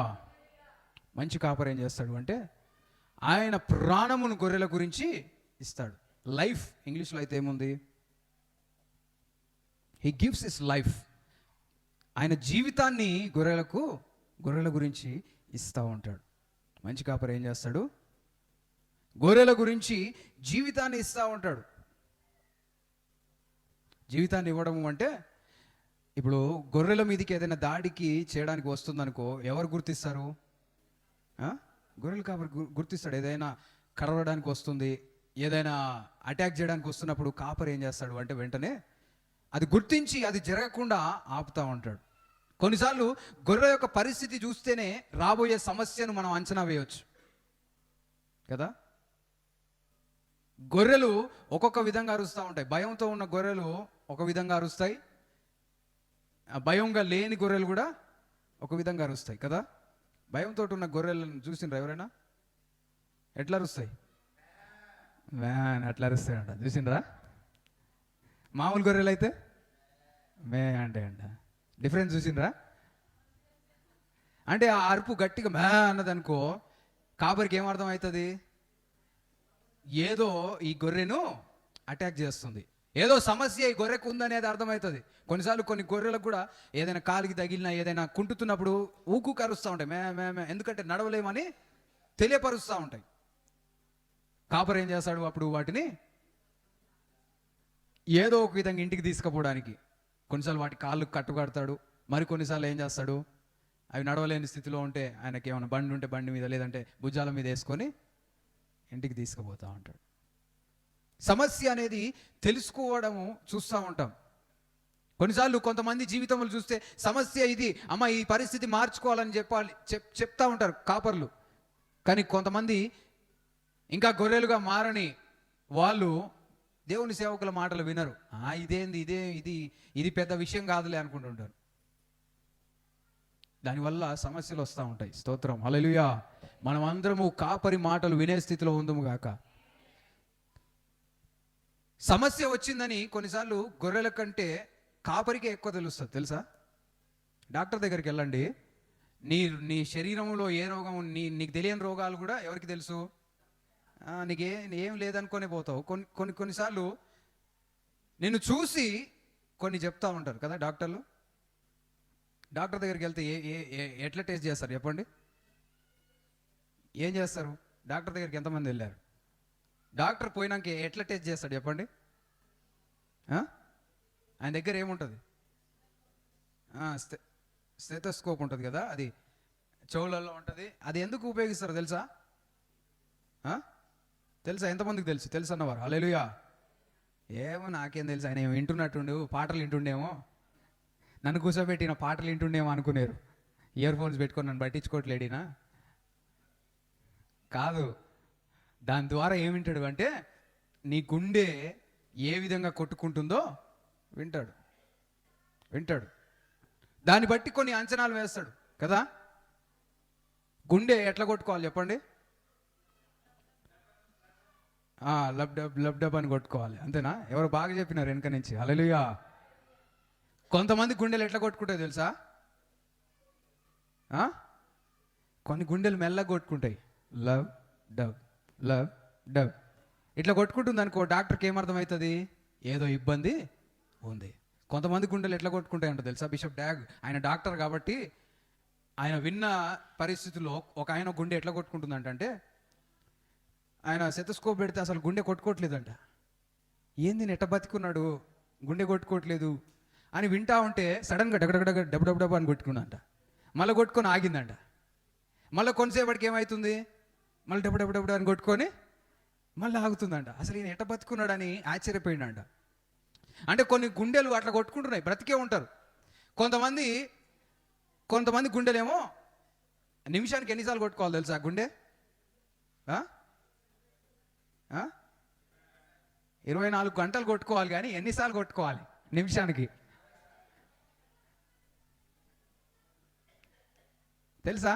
S1: మంచి కాపరి ఏం చేస్తాడు అంటే ఆయన ప్రాణమును గొర్రెల గురించి ఇస్తాడు. లైఫ్, ఇంగ్లీష్లో అయితే ఏముంది? He gives his life. ఆయన జీవితాన్ని గొర్రెల గురించి ఇస్తూ ఉంటాడు. మంచి కాపరి ఏం చేస్తాడు? గొర్రెల గురించి జీవితాన్ని ఇస్తూ ఉంటాడు. జీవితాన్ని ఇవ్వడం అంటే ఇప్పుడు గొర్రెల మీదకి ఏదైనా దాడికి చేయడానికి వస్తుందనుకో, ఎవరు గుర్తిస్తారు? గొర్రెల కాపరి గుర్తిస్తాడు. ఏదైనా కరవడానికి వస్తుంది, ఏదైనా అటాక్ చేయడానికి వస్తున్నప్పుడు కాపరి ఏం చేస్తాడు అంటే వెంటనే అది గుర్తించి అది జరగకుండా ఆపుతూ ఉంటాడు. కొన్నిసార్లు గొర్రె యొక్క పరిస్థితి చూస్తేనే రాబోయే సమస్యను మనం అంచనా వేయవచ్చు కదా. గొర్రెలు ఒక్కొక్క విధంగా అరుస్తూ ఉంటాయి. భయంతో ఉన్న గొర్రెలు ఒక విధంగా అరుస్తాయి, భయంగా లేని గొర్రెలు కూడా ఒక విధంగా అరుస్తాయి కదా. భయంతో ఉన్న గొర్రెలను చూసిండ్రా ఎవరైనా? ఎట్లా అరుస్తాయి? మ్యాన్ అట్లా అరుస్తాయి అంట, చూసిండ్రా? మామూలు గొర్రెలు అయితే మే అంటే అంట. డిఫరెన్స్ చూసిండ్రా? అంటే ఆ అరుపు గట్టిగా మే అన్నదనుకో, కాపరికి ఏమర్థం అవుతుంది? ఏదో ఈ గొర్రెను అటాక్ చేస్తుంది, ఏదో సమస్య ఈ గొర్రెకు ఉందనేది అర్థమవుతుంది. కొన్నిసార్లు కొన్ని గొర్రెలకు కూడా ఏదైనా కాలికి తగిలినా, ఏదైనా కుంటుతున్నప్పుడు ఊకు కరుస్తూ ఉంటాయి, మే మే మే, ఎందుకంటే నడవలేమని తెలియపరుస్తూ ఉంటాయి. కాపరి ఏం చేస్తాడు అప్పుడు? వాటిని ఏదో ఒక విధంగా ఇంటికి తీసుకుపోవడానికి కొన్నిసార్లు వాటి కాళ్ళు కట్టుకడతాడు. మరి కొన్నిసార్లు ఏం చేస్తాడు? అవి నడవలేని స్థితిలో ఉంటే ఆయనకి ఏమైనా బండి ఉంటే బండి మీద, లేదంటే భుజాల మీద వేసుకొని ఇంటికి తీసుకుపోతూ ఉంటాడు. సమస్య అనేది తెలుసుకోవడము చూస్తూ ఉంటాం. కొన్నిసార్లు కొంతమంది జీవితంలో చూస్తే సమస్య ఇది, అమ్మ ఈ పరిస్థితి మార్చుకోవాలని చెప్తా ఉంటారు కాపర్లు. కానీ కొంతమంది ఇంకా గొర్రెలుగా మారని వాళ్ళు దేవుని సేవకుల మాటలు వినరు. ఇదేంది, ఇది పెద్ద విషయం కాదులే అనుకుంటుంటారు. దానివల్ల సమస్యలు వస్తూ ఉంటాయి. స్తోత్రం, హల్లెలూయా. మనం అందరము కాపరి మాటలు వినే స్థితిలో ఉందము గాక. సమస్య వచ్చిందని కొన్నిసార్లు గొర్రెల కంటే కాపరికే ఎక్కువ తెలుస్తుంది, తెలుసా? డాక్టర్ దగ్గరికి వెళ్ళండి, నీ శరీరంలో ఏ రోగం, నీకు తెలియని రోగాలు కూడా ఎవరికి తెలుసు? ఏం లేదనుకొని పోతావు. కొన్నిసార్లు నిన్ను చూసి కొన్ని చెప్తా ఉంటారు కదా డాక్టర్లు. డాక్టర్ దగ్గరికి వెళ్తే ఎట్లా టెస్ట్ చేస్తారు చెప్పండి? ఏం చేస్తారు? డాక్టర్ దగ్గరికి ఎంతమంది వెళ్ళారు? డాక్టర్ పోయినాక ఎట్లా టెస్ట్ చేస్తాడు చెప్పండి? ఆ? ఆయన దగ్గర ఏముంటుంది? స్టెథోస్కోప్ ఉంటుంది కదా, అది చెవులలో ఉంటుంది. అది ఎందుకు ఉపయోగిస్తారు తెలుసా? తెలుసా? ఎంతమందికి తెలుసు అన్నవారు హల్లెలూయా. ఏమో నాకేం తెలుసు, ఆయన ఏమో వింటున్నట్టుండు, పాటలు వింటుండేమో, నన్ను కూర్చోబెట్టిన పాటలు వింటుండేమో అనుకునేరు. ఇయర్ ఫోన్స్ పెట్టుకొని నన్ను పట్టించుకోవట్లేడినా కాదు. దాని ద్వారా ఏం వింటాడు అంటే నీ గుండె ఏ విధంగా కొట్టుకుంటుందో వింటాడు. దాన్ని బట్టి కొన్ని అంచనాలు వేస్తాడు కదా. గుండె ఎట్లా కొట్టుకోవాలి చెప్పండి? లబ్ డబ్ అని కొట్టుకోవాలి, అంతేనా? ఎవరు బాగా చెప్పినారు వెనక నుంచి హల్లెలూయా. కొంతమంది గుండెలు ఎట్లా కొట్టుకుంటాయి తెలుసా? కొన్ని గుండెలు మెల్లగా కొట్టుకుంటాయి, లవ్ డబ్ ఇట్లా కొట్టుకుంటుంది అనుకో, డాక్టర్కి ఏమర్థమవుతుంది? ఏదో ఇబ్బంది ఉంది. కొంతమంది గుండెలు ఎట్లా కొట్టుకుంటాయి అంటే తెలుసా? బిషప్ డ్యాగ్ ఆయన డాక్టర్ కాబట్టి ఆయన విన్న పరిస్థితుల్లో ఒక ఆయన గుండె ఎట్లా కొట్టుకుంటుందంటే, ఆయన స్టెథోస్కోప్ పెడితే అసలు గుండె కొట్టుకోవట్లేదంట. ఏంది నెట్ట బతికున్నాడు, గుండె కొట్టుకోవట్లేదు అని వింటా ఉంటే సడన్గా డగడగడగ డబ్బు అని కొట్టుకుందంట. మళ్ళీ కొట్టుకొని ఆగిందంట. మళ్ళీ కొంతసేపటికి ఏమవుతుంది? మళ్ళీ డబ్బు అని కొట్టుకొని మళ్ళీ ఆగుతుందంట. అసలు ఈయన ఎట్ట బతుకున్నాడని ఆశ్చర్యపోయిందంట. అంటే కొన్ని గుండెలు అట్లా కొట్టుకుంటున్నాయి, బ్రతికే ఉంటారు. కొంతమంది గుండెలేమో నిమిషానికి ఎన్నిసార్లు కొట్టుకోవాలి తెలుసా గుండె? 24 గంటలు కొట్టుకోవాలి, కానీ ఎన్నిసార్లు కొట్టుకోవాలి నిమిషానికి తెలుసా?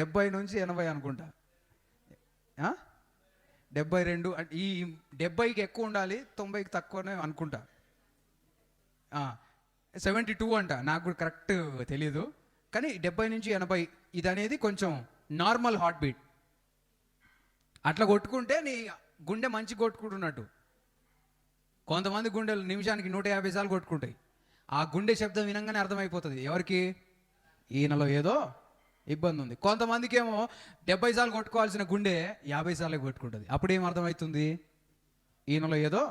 S1: 70 నుంచి 80 అనుకుంటా. 72. ఈ 70కి ఎక్కువ ఉండాలి, 90కి తక్కువనే అనుకుంటా. 72 అంట, నాకు కూడా కరెక్ట్ తెలీదు. కానీ 70 నుంచి 80 ఇది అనేది కొంచెం నార్మల్ హార్ట్ బీట్. అట్లా కొట్టుకుంటే నీ గుండె మంచి కొట్టుకుంటున్నట్టు. కొంతమంది గుండెలు నిమిషానికి 150 సార్లు కొట్టుకుంటాయి. ఆ గుండె శబ్దం వినంగానే అర్థమైపోతుంది ఎవరికి ఈయనలో ఏదో ఇబ్బంది ఉంది. కొంతమందికి ఏమో 70 సార్లు కొట్టుకోవాల్సిన గుండె 50 సార్లే కొట్టుకుంటుంది. అప్పుడేం అర్థమవుతుంది? ఈయనలో ఏదో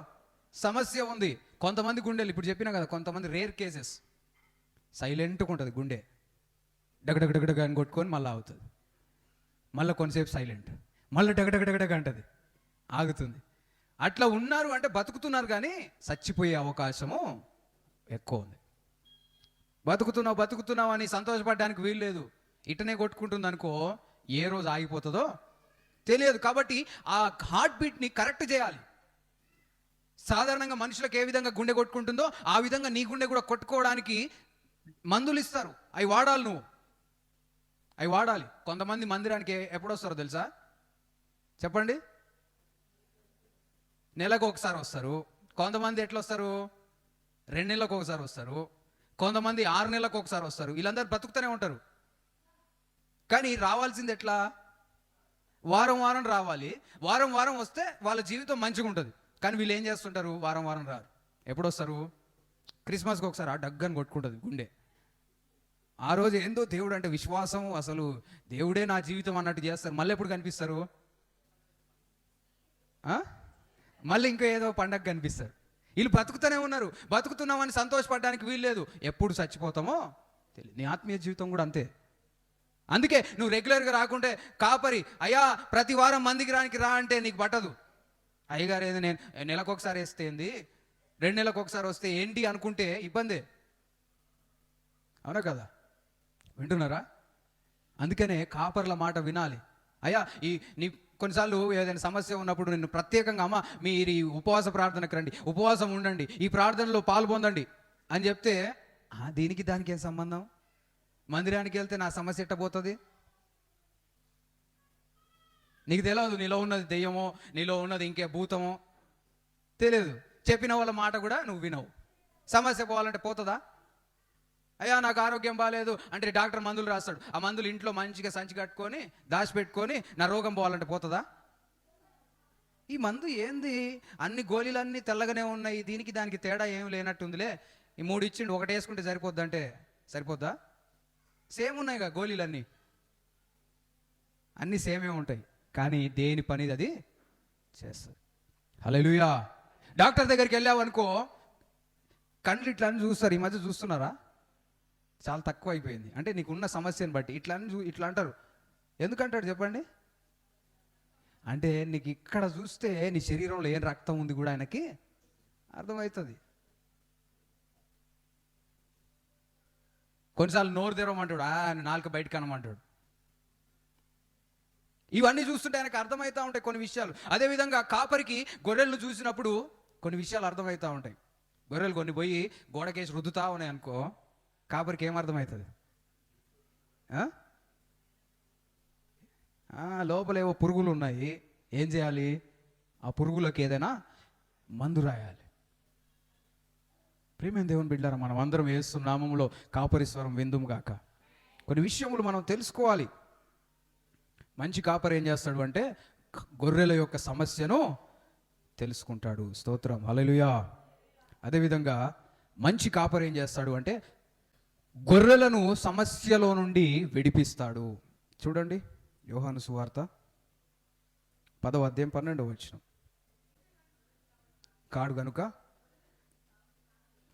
S1: సమస్య ఉంది. కొంతమంది గుండెలు ఇప్పుడు చెప్పినా కదా, కొంతమంది రేర్ కేసెస్ సైలెంట్గా ఉంటుంది గుండె, డగడగడగడగ అని కొట్టుకొని మళ్ళీ ఆగుతుంది. మళ్ళీ కొంతసేపు సైలెంట్, మళ్ళీ డగడగడగడగ అంటది, ఆగుతుంది. అట్లా ఉన్నారు అంటే బతుకుతున్నారు, కానీ చచ్చిపోయే అవకాశము ఎక్కువ ఉంది. బతుకుతున్నావు అని సంతోషపడడానికి వీలు లేదు. ఇటనే కొట్టుకుంటుంది అనుకో, ఏ రోజు ఆగిపోతుందో తెలియదు. కాబట్టి ఆ హార్ట్ బీట్ని కరెక్ట్ చేయాలి. సాధారణంగా మనుషులకు ఏ విధంగా గుండె కొట్టుకుంటుందో ఆ విధంగా నీ గుండె కూడా కొట్టుకోవడానికి మందులు ఇస్తారు. అవి వాడాలి, నువ్వు అవి వాడాలి. కొంతమంది మందిరానికి ఎప్పుడు వస్తారో తెలుసా? చెప్పండి. నెలకు ఒకసారి వస్తారు. కొంతమంది ఎట్లా వస్తారు? 2 నెలలకు ఒకసారి వస్తారు. కొంతమంది 6 నెలలకు ఒకసారి వస్తారు. వీళ్ళందరూ బ్రతుకుతూనే ఉంటారు. కానీ రావాల్సింది ఎట్లా? వారం రావాలి. వారం వస్తే వాళ్ళ జీవితం మంచిగా ఉంటుంది. కానీ వీళ్ళు ఏం చేస్తుంటారు? వారం రారు. ఎప్పుడు వస్తారు? క్రిస్మస్కి ఒకసారి డగ్గని కొట్టుకుంటుంది గుండె. ఆ రోజు ఏందో దేవుడు అంటే విశ్వాసం, అసలు దేవుడే నా జీవితం అన్నట్టు చేస్తారు. మళ్ళీ ఎప్పుడు కనిపిస్తారు? మళ్ళీ ఇంకా ఏదో పండగ కనిపిస్తారు. వీళ్ళు బతుకుతూనే ఉన్నారు. బతుకుతున్నామని సంతోషపడడానికి వీల్లేదు. ఎప్పుడు చచ్చిపోతామో తెలియదు. నీ ఆత్మీయ జీవితం కూడా అంతే. అందుకే నువ్వు రెగ్యులర్గా రాకుంటే కాపరి, అయ్యా ప్రతి వారం మందిరానికి రా అంటే నీకు పట్టదు. అయ్యగారు ఏది నేను నెలకు ఒకసారి వేస్తే ఏంది, 2 నెలలకు ఒకసారి వస్తే ఏంటి అనుకుంటే ఇబ్బందే. అవునా కదా? వింటున్నారా? అందుకనే కాపర్ల మాట వినాలి. అయ్యా నీ కొన్నిసార్లు ఏదైనా సమస్య ఉన్నప్పుడు నేను ప్రత్యేకంగా, అమ్మ మీరు ఈ ఉపవాస ప్రార్థనకు రండి, ఉపవాసం ఉండండి, ఈ ప్రార్థనలో పాల్పొందండి అని చెప్తే దీనికి దానికి ఏం సంబంధం? మందిరానికి వెళ్తే నా సమస్య ఎట్టబోతుంది? నీకు తెలియదు నీలో ఉన్నది దెయ్యమో, నీలో ఉన్నది ఇంకే భూతమో తెలియదు. చెప్పిన వాళ్ళ మాట కూడా నువ్వు వినవు. సమస్య పోవాలంటే పోతుందా? అయ్యా నాకు ఆరోగ్యం బాగాలేదు అంటే డాక్టర్ మందులు రాస్తాడు. ఆ మందులు ఇంట్లో మంచిగా సంచి కట్టుకొని దాచిపెట్టుకొని నా రోగం పోవాలంటే పోతుందా? ఈ మందు ఏంది, అన్ని గోళీలన్నీ తెల్లగానే ఉన్నాయి, దీనికి దానికి తేడా ఏం లేనట్టుందిలే, ఈ 3 ఇచ్చిండు, ఒకటి వేసుకుంటే సరిపోద్ది అంటే సరిపోద్దా? సేమ్ ఉన్నాయిగా గోళీలన్నీ, అన్నీ సేమే ఉంటాయి. కానీ దేని పని అది చేస్తుంది. హల్లెలూయా. డాక్టర్ దగ్గరికి వెళ్ళావు అనుకో, కండ్లు ఇట్లా అని చూస్తారు. ఈ మధ్య చూస్తున్నారా? చాలా తక్కువ అయిపోయింది. అంటే నీకు ఉన్న సమస్యను బట్టి ఇట్లా అంటారు. ఎందుకంటాడు చెప్పండి? అంటే నీకు ఇక్కడ చూస్తే నీ శరీరంలో ఏం రక్తం ఉంది కూడా ఆయనకి అర్థమవుతుంది. కొన్నిసార్లు నోరు తెరవమంటాడు, నాలుక బయటకు అనమంటాడు. ఇవన్నీ చూస్తుంటే ఆయనకు అర్థమవుతూ ఉంటాయి కొన్ని విషయాలు. అదేవిధంగా కాపరికి గొర్రెలను చూసినప్పుడు కొన్ని విషయాలు అర్థమవుతూ ఉంటాయి. గొర్రెలు కొన్ని పోయి గోడకేసి రుద్దుతా ఉన్నాయి అనుకో, కాపరికి ఏం అర్థమవుతుంది? లోపల ఏవో పురుగులు ఉన్నాయి, ఏం చేయాలి? ఆ పురుగులకు ఏదైనా మందు రాయాలి. ప్రియమైన దేవుని బిడ్డలారా, మనం అందరం యేసు నామములో కాపరిస్వరం విందుము గాక. కొన్ని విషయములు మనం తెలుసుకోవాలి. మంచి కాపరి ఏం చేస్తాడు అంటే గొర్రెల యొక్క సమస్యను తెలుసుకుంటాడు. స్తోత్రం, హల్లెలూయా. అదేవిధంగా మంచి కాపరి ఏం చేస్తాడు అంటే గొర్రెలను సమస్యలో నుండి విడిపిస్తాడు. చూడండి, యోహాను సువార్త 10వ అధ్యాయం 12వ వచనం. కాడు గనుక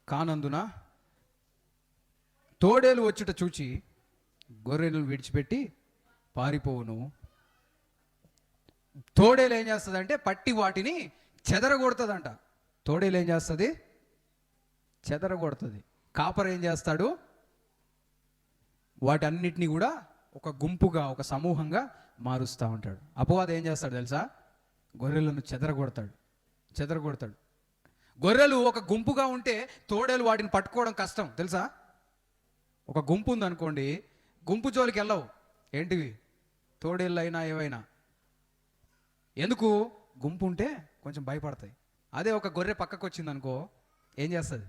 S1: కానందున తోడేలు వచ్చుట చూచి గొర్రెలను విడిచిపెట్టి పారిపోవును. తోడేలు ఏం చేస్తుందంటే పట్టి వాటిని చెదరగొడుతుందంట. తోడేలు ఏం చేస్తుంది? చెదరగొడుతుంది. కాపర్ ఏం చేస్తాడు? వాటన్నిటినీ కూడా ఒక గుంపుగా, ఒక సమూహంగా మారుస్తూ ఉంటాడు. అపవాది ఏం చేస్తాడు తెలుసా? గొర్రెలను చెదరగొడతాడు. గొర్రెలు ఒక గుంపుగా ఉంటే తోడేలు వాటిని పట్టుకోవడం కష్టం తెలుసా? ఒక గుంపు ఉందనుకోండి, గుంపు జోలికి వెళ్ళవు. ఏంటివి? తోడేళ్ళు అయినా ఏవైనా. ఎందుకు? గుంపు ఉంటే కొంచెం భయపడతాయి. అదే ఒక గొర్రె పక్కకు వచ్చిందనుకో, ఏం చేస్తుంది?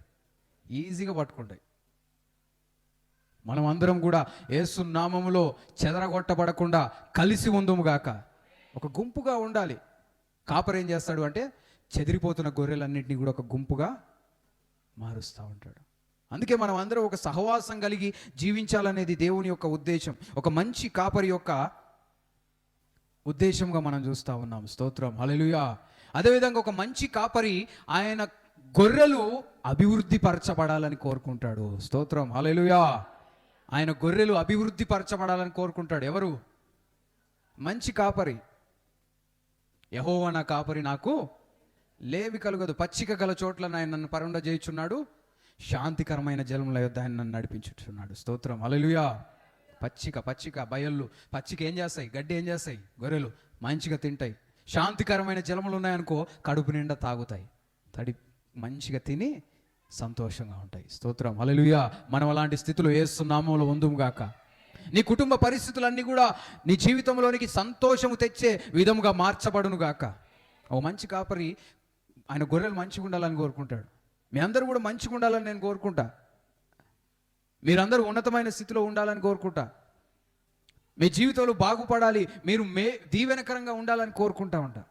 S1: ఈజీగా పట్టుకుంటాయి. మనం అందరం కూడా యేసు నామములో చెదరగొట్టబడకుండా కలిసి ఉందుము గాక. ఒక గుంపుగా ఉండాలి. కాపరి ఏం చేస్తాడు అంటే చెదిరిపోతున్న గొర్రెలన్నింటినీ కూడా ఒక గుంపుగా మారుస్తూ ఉంటాడు. అందుకే మనం అందరం ఒక సహవాసం కలిగి జీవించాలనేది దేవుని యొక్క ఉద్దేశం. ఒక మంచి కాపరి యొక్క ఉద్దేశంగా మనం చూస్తూ ఉన్నాం. స్తోత్రం, హల్లెలూయా. అదేవిధంగా ఒక మంచి కాపరి ఆయన గొర్రెలు అభివృద్ధి పరచబడాలని కోరుకుంటాడు. స్తోత్రం, హల్లెలూయా. ఆయన గొర్రెలు అభివృద్ధి పరచబడాలని కోరుకుంటాడు. ఎవరు? మంచి కాపరి. యెహోవా నా కాపరి, నాకు లేమి కలుగదు. పచ్చిక గల చోట్ల ఆయన నన్ను పరుండ చేయుచున్నాడు, శాంతికరమైన జలముల యొద్ద ఆయన నన్ను నడిపించుచున్నాడు. స్తోత్రం, హల్లెలూయా. పచ్చిక బయళ్ళు. పచ్చిక ఏం చేస్తాయి? గడ్డి ఏం చేస్తాయి? గొర్రెలు మంచిగా తింటాయి. శాంతికరమైన జలములు ఉన్నాయనుకో, కడుపు నిండా తాగుతాయి. మంచిగా తిని సంతోషంగా ఉంటాయి. స్తోత్రం, హల్లెలూయా. మనం అలాంటి స్థితిలో యేసు నామములో ఉందుము గాక. నీ కుటుంబ పరిస్థితులన్నీ కూడా నీ జీవితంలోనికి సంతోషము తెచ్చే విధముగా మార్చబడును గాక. ఓ మంచి కాపరి ఆయన గొర్రెలు మంచిగా ఉండాలని కోరుకుంటాడు. మీ అందరూ కూడా మంచిగా ఉండాలని నేను కోరుకుంటా. మీరందరూ ఉన్నతమైన స్థితిలో ఉండాలని కోరుకుంటా. మీ జీవితంలో బాగుపడాలి, మీరు దీవెనకరంగా ఉండాలని కోరుకుంటా ఉంటా.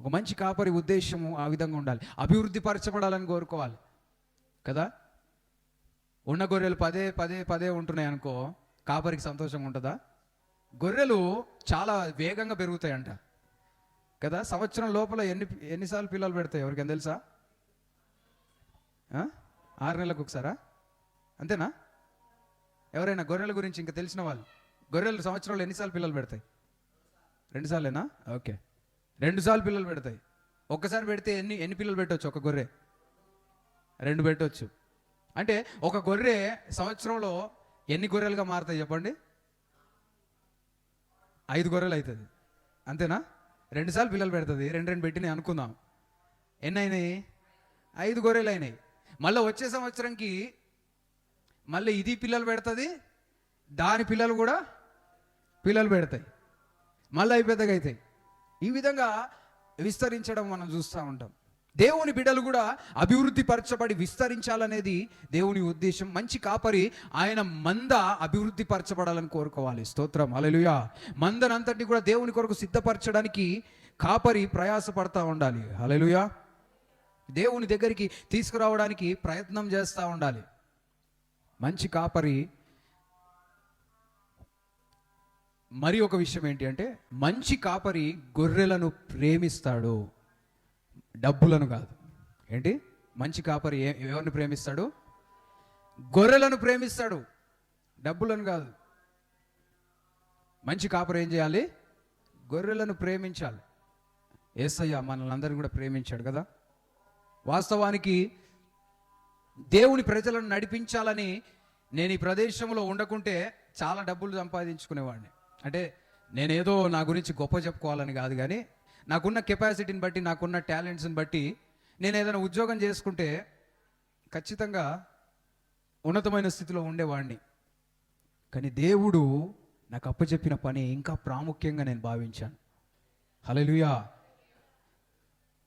S1: ఒక మంచి కాపరి ఉద్దేశము ఆ విధంగా ఉండాలి. అభివృద్ధి పరచబడాలని కోరుకోవాలి కదా. ఉన్న గొర్రెలు పదే ఉంటున్నాయి అనుకో, కాపరికి సంతోషంగా ఉంటుందా? గొర్రెలు చాలా వేగంగా పెరుగుతాయంట కదా. సంవత్సరం లోపల ఎన్నిసార్లు పిల్లలు పెడతాయి ఎవరికైనా తెలుసా? 6 నెలలకు ఒకసారా? అంతేనా? ఎవరైనా గొర్రెల గురించి ఇంకా తెలిసిన వాళ్ళు? గొర్రెలు సంవత్సరంలో ఎన్నిసార్లు పిల్లలు పెడతాయి? 2 సార్లేనా? ఓకే, 2 సార్లు పిల్లలు పెడతాయి. ఒక్కసారి పెడితే ఎన్ని పిల్లలు పెట్టవచ్చు? ఒక గొర్రె 2 పెట్టవచ్చు. అంటే ఒక గొర్రె సంవత్సరంలో ఎన్ని గొర్రెలుగా మారుతాయి చెప్పండి? 5 గొర్రెలు అవుతుంది. అంతేనా? 2 సార్లు పిల్లలు పెడుతుంది, 2 పెట్టినాయి అనుకుందాం. ఎన్ని అయినాయి? 5 గొర్రెలు అయినాయి. మళ్ళీ వచ్చే సంవత్సరంకి మళ్ళీ ఇది పిల్లలు పెడుతుంది, దాని పిల్లలు కూడా పిల్లలు పెడతాయి, మళ్ళీ అవి పెద్దగా అవుతాయి. ఈ విధంగా విస్తరించడం మనం చూస్తూ ఉంటాం. దేవుని బిడ్డలు కూడా అభివృద్ధి పరచబడి విస్తరించాలనేది దేవుని ఉద్దేశం. మంచి కాపరి ఆయన మంద అభివృద్ధి పరచబడాలని కోరుకోవాలి. స్తోత్రం, హల్లెలూయా. మందనంతటిని కూడా దేవుని కొరకు సిద్ధపరచడానికి కాపరి ప్రయాసపడతా ఉండాలి. హల్లెలూయా. దేవుని దగ్గరికి తీసుకురావడానికి ప్రయత్నం చేస్తూ ఉండాలి. మంచి కాపరి మరి ఒక విషయం ఏంటి అంటే మంచి కాపరి గొర్రెలను ప్రేమిస్తాడు. డబ్బులను కాదు. ఏంటి? మంచి కాపరి ఎవరిని ప్రేమిస్తాడు? గొర్రెలను ప్రేమిస్తాడు, డబ్బులను కాదు. మంచి కాపరి ఏం చేయాలి? గొర్రెలను ప్రేమించాలి. యేసయ్య మనల్ని అందరినీ కూడా ప్రేమించాడు కదా. వాస్తవానికి దేవుని ప్రజలను నడిపించాలని నేను ఈ ప్రదేశంలో ఉండకుంటే చాలా డబ్బులు సంపాదించుకునేవాడిని. అంటే నేనేదో నా గురించి గొప్ప చెప్పుకోవాలని కాదు, కానీ నాకున్న కెపాసిటీని బట్టి, నాకున్న టాలెంట్స్ని బట్టి నేను ఏదైనా ఉద్యోగం చేసుకుంటే ఖచ్చితంగా ఉన్నతమైన స్థితిలో ఉండేవాడిని. కానీ దేవుడు నాకు అప్పచెప్పిన పని ఇంకా ప్రాముఖ్యంగా నేను భావించాను. హల్లెలూయా.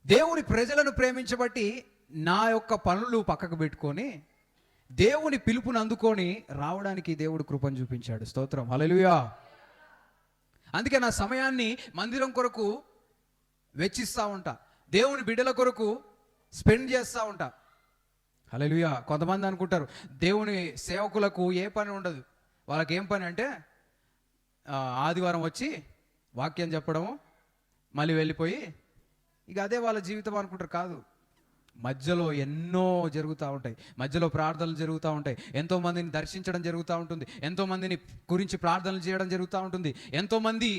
S1: దేవుని ప్రజలను ప్రేమించబట్టి నా యొక్క పనులు పక్కకు పెట్టుకొని దేవుని పిలుపుని అందుకొని రావడానికి దేవుడు కృపను చూపించాడు. స్తోత్రం, హల్లెలూయా. అందుకే నా సమయాన్ని మందిరం కొరకు వెచ్చిస్తూ ఉంటా, దేవుని బిడ్డల కొరకు స్పెండ్ చేస్తూ ఉంటా. హల్లెలూయా. కొంతమంది అనుకుంటారు దేవుని సేవకులకు ఏ పని ఉండదు, వాళ్ళకి ఏం పని అంటే ఆదివారం వచ్చి వాక్యం చెప్పడము, మళ్ళీ వెళ్ళిపోయి ఇక అదే వాళ్ళ జీవితం అనుకుంటారు. కాదు, మధ్యలో ఎన్నో జరుగుతూ ఉంటాయి, మధ్యలో ప్రార్థనలు జరుగుతూ ఉంటాయి, ఎంతోమందిని దర్శించడం జరుగుతూ ఉంటుంది, ఎంతోమందిని గురించి ప్రార్థనలు చేయడం జరుగుతూ ఉంటుంది, ఎంతోమంది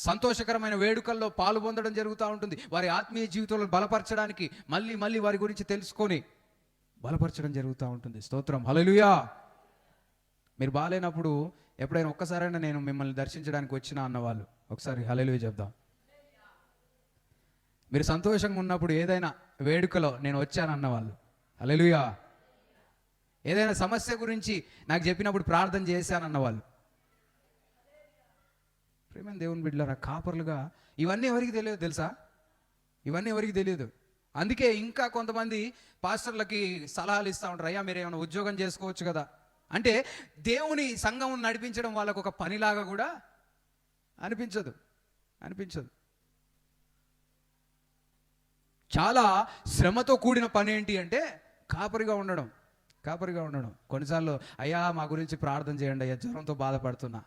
S1: సంతోషకరమైన వేడుకల్లో పాలు పొందడం జరుగుతూ ఉంటుంది. వారి ఆత్మీయ జీవితంలో బలపరచడానికి మళ్ళీ మళ్ళీ వారి గురించి తెలుసుకొని బలపరచడం జరుగుతూ ఉంటుంది. స్తోత్రం, హల్లెలూయా. మీరు బాగాలేనప్పుడు ఎప్పుడైనా ఒక్కసారైనా నేను మిమ్మల్ని దర్శించడానికి వచ్చినా అన్నవాళ్ళు ఒకసారి హల్లెలూయా చెప్దాం. మీరు సంతోషంగా ఉన్నప్పుడు ఏదైనా వేడుకలో నేను వచ్చానన్నవాళ్ళు హల్లెలూయా. ఏదైనా సమస్య గురించి నాకు చెప్పినప్పుడు ప్రార్థన చేశానన్నవాళ్ళు. ప్రేమ దేవుని బిడ్డలారా, కాపర్లుగా ఇవన్నీ ఎవరికి తెలియదు తెలుసా? ఇవన్నీ ఎవరికి తెలియదు. అందుకే ఇంకా కొంతమంది పాస్టర్లకి సలహాలు ఇస్తూ ఉంటారు, అయ్యా మీరు ఏమైనా ఉద్యోగం చేసుకోవచ్చు కదా అంటే. దేవుని సంఘం నడిపించడం వాళ్ళకు ఒక పనిలాగా కూడా అనిపించదు. చాలా శ్రమతో కూడిన పని ఏంటి అంటే కాపరిగా ఉండడం. కొన్నిసార్లు అయ్యా మా గురించి ప్రార్థన చేయండి అయ్యా, జ్వరంతో బాధపడుతున్నా.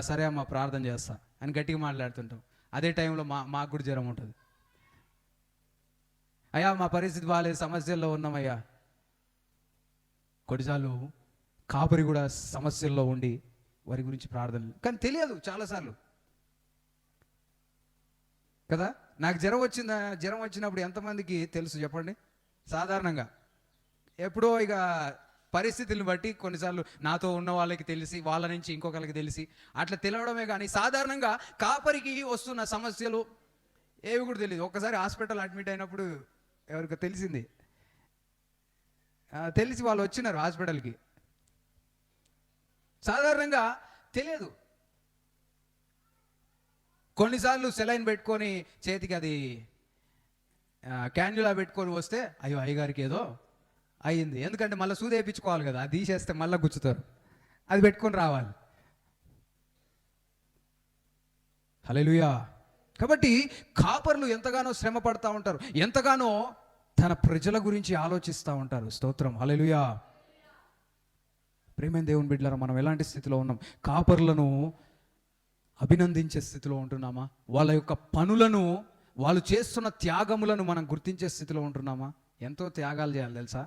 S1: సరే అమ్మా ప్రార్థన చేస్తా అని గట్టిగా మాట్లాడుతుంటాం. అదే టైంలో మాకు కూడా జ్వరం ఉంటుంది. అయ్యా మా పరిస్థితి బాగాలేదు, సమస్యల్లో ఉన్నామయ్యా. కొన్నిసార్లు కాపరి కూడా సమస్యల్లో ఉండి వారి గురించి ప్రార్థన, కానీ తెలియదు చాలాసార్లు కదా. నాకు జ్వరం వచ్చినప్పుడు ఎంతమందికి తెలుసు చెప్పండి? సాధారణంగా ఎప్పుడో ఇక పరిస్థితులను బట్టి కొన్నిసార్లు నాతో ఉన్న వాళ్ళకి తెలిసి, వాళ్ళ నుంచి ఇంకొకరికి తెలిసి అట్లా తెలవడమే. కానీ సాధారణంగా కాపరికి వస్తున్న సమస్యలు ఏవి కూడా తెలియదు. ఒక్కసారి హాస్పిటల్ అడ్మిట్ అయినప్పుడు ఎవరికి తెలిసింది, తెలిసి వాళ్ళు వచ్చినారు హాస్పిటల్కి. సాధారణంగా తెలియదు. కొన్నిసార్లు సెలైన్ పెట్టుకొని చేతికి అది క్యాన్యులా పెట్టుకొని వస్తే అయ్యో అయ్యగారికి ఏదో అయ్యింది, ఎందుకంటే మళ్ళీ సూది వేయించుకోవాలి కదా, అది తీసేస్తే మళ్ళీ గుచ్చుతారు, అది పెట్టుకొని రావాలి. హల్లెలూయా. కాబట్టి కాపర్లు ఎంతగానో శ్రమ పడతా ఉంటారు, ఎంతగానో తన ప్రజల గురించి ఆలోచిస్తూ ఉంటారు. స్తోత్రం, హల్లెలూయా. ప్రేమైన దేవుని బిడ్డలారా, మనం ఎలాంటి స్థితిలో ఉన్నాం? కాపర్లను అభినందించే స్థితిలో ఉంటున్నామా? వాళ్ళ యొక్క పనులను, వాళ్ళు చేస్తున్న త్యాగములను మనం గుర్తించే స్థితిలో ఉంటున్నామా? ఎంతో త్యాగాలు చేయాలి తెలుసా.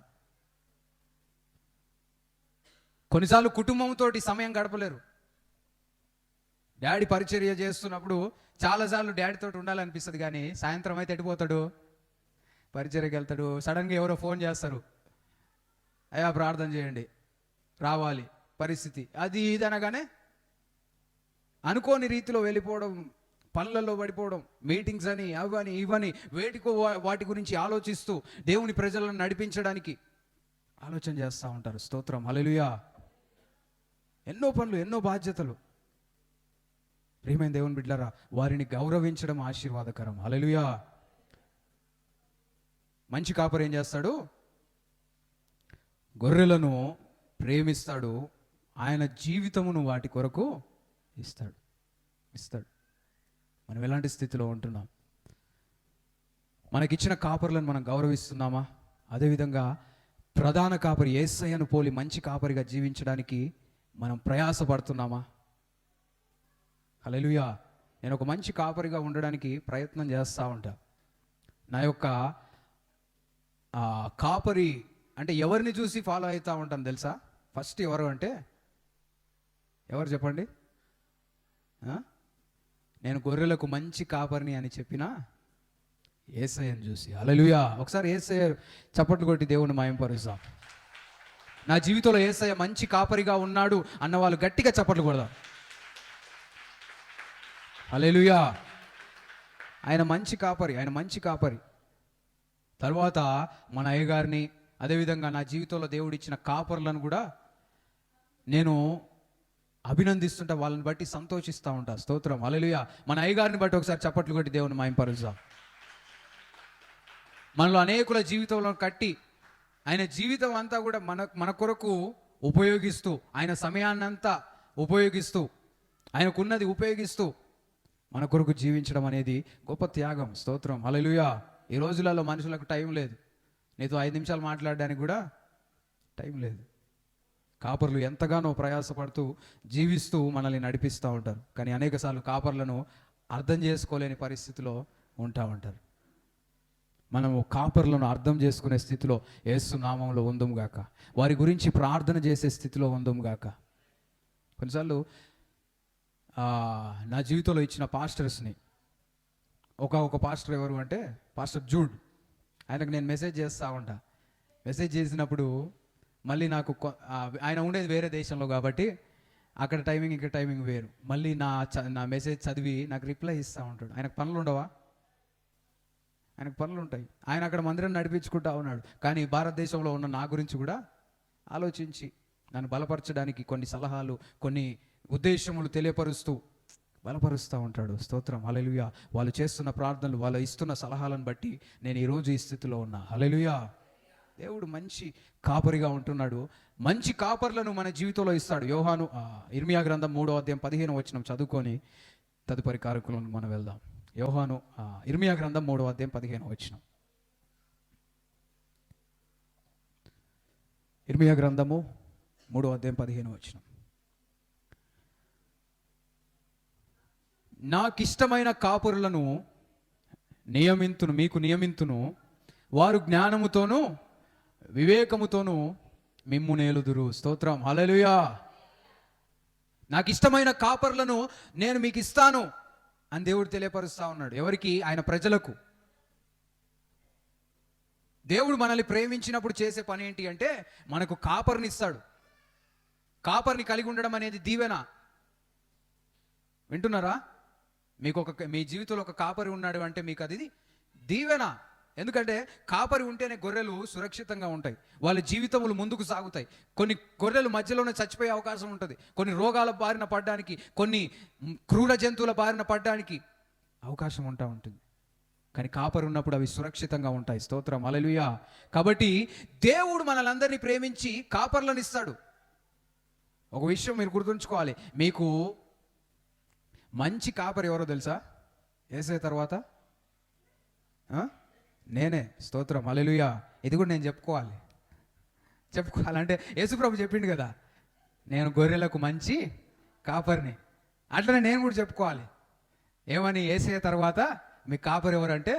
S1: కొన్నిసార్లు కుటుంబంతో సమయం గడపలేరు. డాడీ పరిచర్య చేస్తున్నప్పుడు చాలాసార్లు డాడీతో ఉండాలనిపిస్తుంది, కానీ సాయంత్రం అయితే ఎడిపోతాడు, పరిచర్యకి వెళ్తాడు. సడన్గా ఎవరో ఫోన్ చేస్తారు, అయ్యా ప్రార్థన చేయండి, రావాలి, పరిస్థితి అది ఇది అనగానే అనుకోని రీతిలో వెళ్ళిపోవడం, పనులలో పడిపోవడం, మీటింగ్స్ అని అవని ఇవని వాటి గురించి ఆలోచిస్తూ దేవుని ప్రజలను నడిపించడానికి ఆలోచన చేస్తూ ఉంటారు. స్తోత్రం, హల్లెలూయా. ఎన్నో పనులు, ఎన్నో బాధ్యతలు. ప్రియమైన దేవుని బిడ్డలారా, వారిని గౌరవించడం ఆశీర్వాదకరం. హల్లెలూయా. మంచి కాపరి ఏం చేస్తాడు? గొర్రెలను ప్రేమిస్తాడు, ఆయన జీవితమును వాటి కొరకు ఇస్తాడు. మనం ఎలాంటి స్థితిలో ఉంటున్నాం? మనకిచ్చిన కాపరులను మనం గౌరవిస్తున్నామా? అదేవిధంగా ప్రధాన కాపరి యేసయ్యను పోలి మంచి కాపరిగా జీవించడానికి మనం ప్రయాసపడుతున్నామా? హల్లెలూయా. నేను ఒక మంచి కాపరిగా ఉండడానికి ప్రయత్నం చేస్తూ ఉంటా. నా యొక్క కాపరి అంటే ఎవరిని చూసి ఫాలో అవుతూ ఉంటాను తెలుసా? ఫస్ట్ ఎవరు అంటే ఎవరు చెప్పండి? నేను గొర్రెలకు మంచి కాపరిని అని చెప్పిన యేసయ్యను చూసి. హల్లెలూయా! ఒకసారి యేసయ్య చప్పట్లు కొట్టి దేవుని మహిమపరుస్తాం. నా జీవితంలో యేసయ్య మంచి కాపరిగా ఉన్నాడు అన్న వాళ్ళు గట్టిగా చప్పట్లు కొడదాం. హల్లెలూయా! ఆయన మంచి కాపరి, ఆయన మంచి కాపరి. తర్వాత మన అయ్యగారిని, అదేవిధంగా నా జీవితంలో దేవుడు ఇచ్చిన కాపరులను కూడా నేను అభినందిస్తుంటా, వాళ్ళని బట్టి సంతోషిస్తూ ఉంటా. స్తోత్రం, హల్లెలూయా. మన అయ్యగారిని బట్టి ఒకసారి చప్పట్లు కొట్టి దేవుని మహిమపరుస్తాం. మనలో అనేకుల జీవితంలో కట్టి ఆయన జీవితం అంతా కూడా మన కొరకు ఉపయోగిస్తూ, ఆయన సమయాన్నంతా ఉపయోగిస్తూ, ఆయనకున్నది ఉపయోగిస్తూ మన కొరకు జీవించడం అనేది గొప్ప త్యాగం. స్తోత్రం, హల్లెలూయా. ఈ రోజులలో మనుషులకు టైం లేదు. నీతో 5 నిమిషాలు మాట్లాడడానికి కూడా టైం లేదు. కాపర్లు ఎంతగానో ప్రయాసపడుతూ జీవిస్తూ మనల్ని నడిపిస్తూ ఉంటారు. కానీ అనేకసార్లు కాపర్లను అర్థం చేసుకోలేని పరిస్థితిలో ఉంటారు. మనము కాపర్లను అర్థం చేసుకునే స్థితిలో యేసు నామంలో ఉందుముగాక. వారి గురించి ప్రార్థన చేసే స్థితిలో ఉందుముగాక. కొన్నిసార్లు నా జీవితంలో ఇచ్చిన పాస్టర్స్ని, ఒక పాస్టర్ ఎవరు అంటే పాస్టర్ జూడ్. ఆయనకు నేను మెసేజ్ చేస్తూ ఉంటా. మెసేజ్ చేసినప్పుడు మళ్ళీ నాకు ఆయన ఉండేది వేరే దేశంలో కాబట్టి అక్కడ టైమింగ్ ఇక్కడ టైమింగ్ వేరు. మళ్ళీ నా మెసేజ్ చదివి నాకు రిప్లై ఇస్తూ ఉంటాడు. ఆయనకు పనులు ఉండవా? ఆయనకు పనులు ఉంటాయి. ఆయన అక్కడ మందిరం నడిపించుకుంటా ఉన్నాడు. కానీ భారతదేశంలో ఉన్న నా గురించి కూడా ఆలోచించి నన్ను బలపరచడానికి కొన్ని సలహాలు, కొన్ని ఉద్దేశములు తెలియపరుస్తూ బలపరుస్తూ ఉంటాడు. స్తోత్రం, హల్లెలూయా. వాళ్ళు చేస్తున్న ప్రార్థనలు, వాళ్ళు ఇస్తున్న సలహాలను బట్టి నేను ఈరోజు ఈ స్థితిలో ఉన్నా. హల్లెలూయా. దేవుడు మంచి కాపరిగా ఉంటున్నాడు. మంచి కాపర్లను మన జీవితంలో ఇస్తాడు. ఇర్మియా గ్రంథం 3వ అధ్యాయం 15వ వచనం చదువుకొని తదుపరి కార్యక్రమం మనం వెళ్దాం. ఇర్మియా గ్రంథం 3వ అధ్యాయం 15వ వచనం. ఇర్మియా గ్రంథము 3వ అధ్యాయం 15వ వచనం. నాకిష్టమైన కాపురులను మీకు నియమింతును, వారు జ్ఞానముతోనూ వివేకముతోనూ మిమ్ము నేలుదురు. స్తోత్రం, హల్లెలూయా. నాకు ఇష్టమైన కాపరులను నేను మీకు ఇస్తాను అని దేవుడు తెలియపరుస్తా ఉన్నాడు. ఎవరికి? ఆయన ప్రజలకు. దేవుడు మనల్ని ప్రేమించినప్పుడు చేసే పని ఏంటి అంటే మనకు కాపరిని ఇస్తాడు. కాపరిని కలిగి ఉండడం అనేది దీవెన. వింటున్నారా? మీ జీవితంలో ఒక కాపరి ఉన్నాడు అంటే మీకు అది దీవెన. ఎందుకంటే కాపరి ఉంటేనే గొర్రెలు సురక్షితంగా ఉంటాయి, వాళ్ళ జీవితములు ముందుకు సాగుతాయి. కొన్ని గొర్రెలు మధ్యలోనే చచ్చిపోయే అవకాశం ఉంటుంది. కొన్ని రోగాల బారిన పడడానికి, కొన్ని క్రూర జంతువుల బారిన పడడానికి అవకాశం ఉంటుంది. కానీ కాపరి ఉన్నప్పుడు అవి సురక్షితంగా ఉంటాయి. స్తోత్రం, హల్లెలూయా. కాబట్టి దేవుడు మనలందరినీ ప్రేమించి కాపర్లను ఇస్తాడు. ఒక విషయం మీరు గుర్తుంచుకోవాలి, మీకు మంచి కాపరి ఎవరో తెలుసా? యేసయ్య తర్వాత నేనే. స్తోత్రం, హల్లెలూయా. ఇది కూడా నేను చెప్పుకోవాలంటే యేసుప్రభు చెప్పిండు కదా, నేను గొర్రెలకు మంచి కాపరిని. అట్లనే నేను కూడా చెప్పుకోవాలి. ఏమని? యేసయ్య తర్వాత మీ కాపరి ఎవరంటే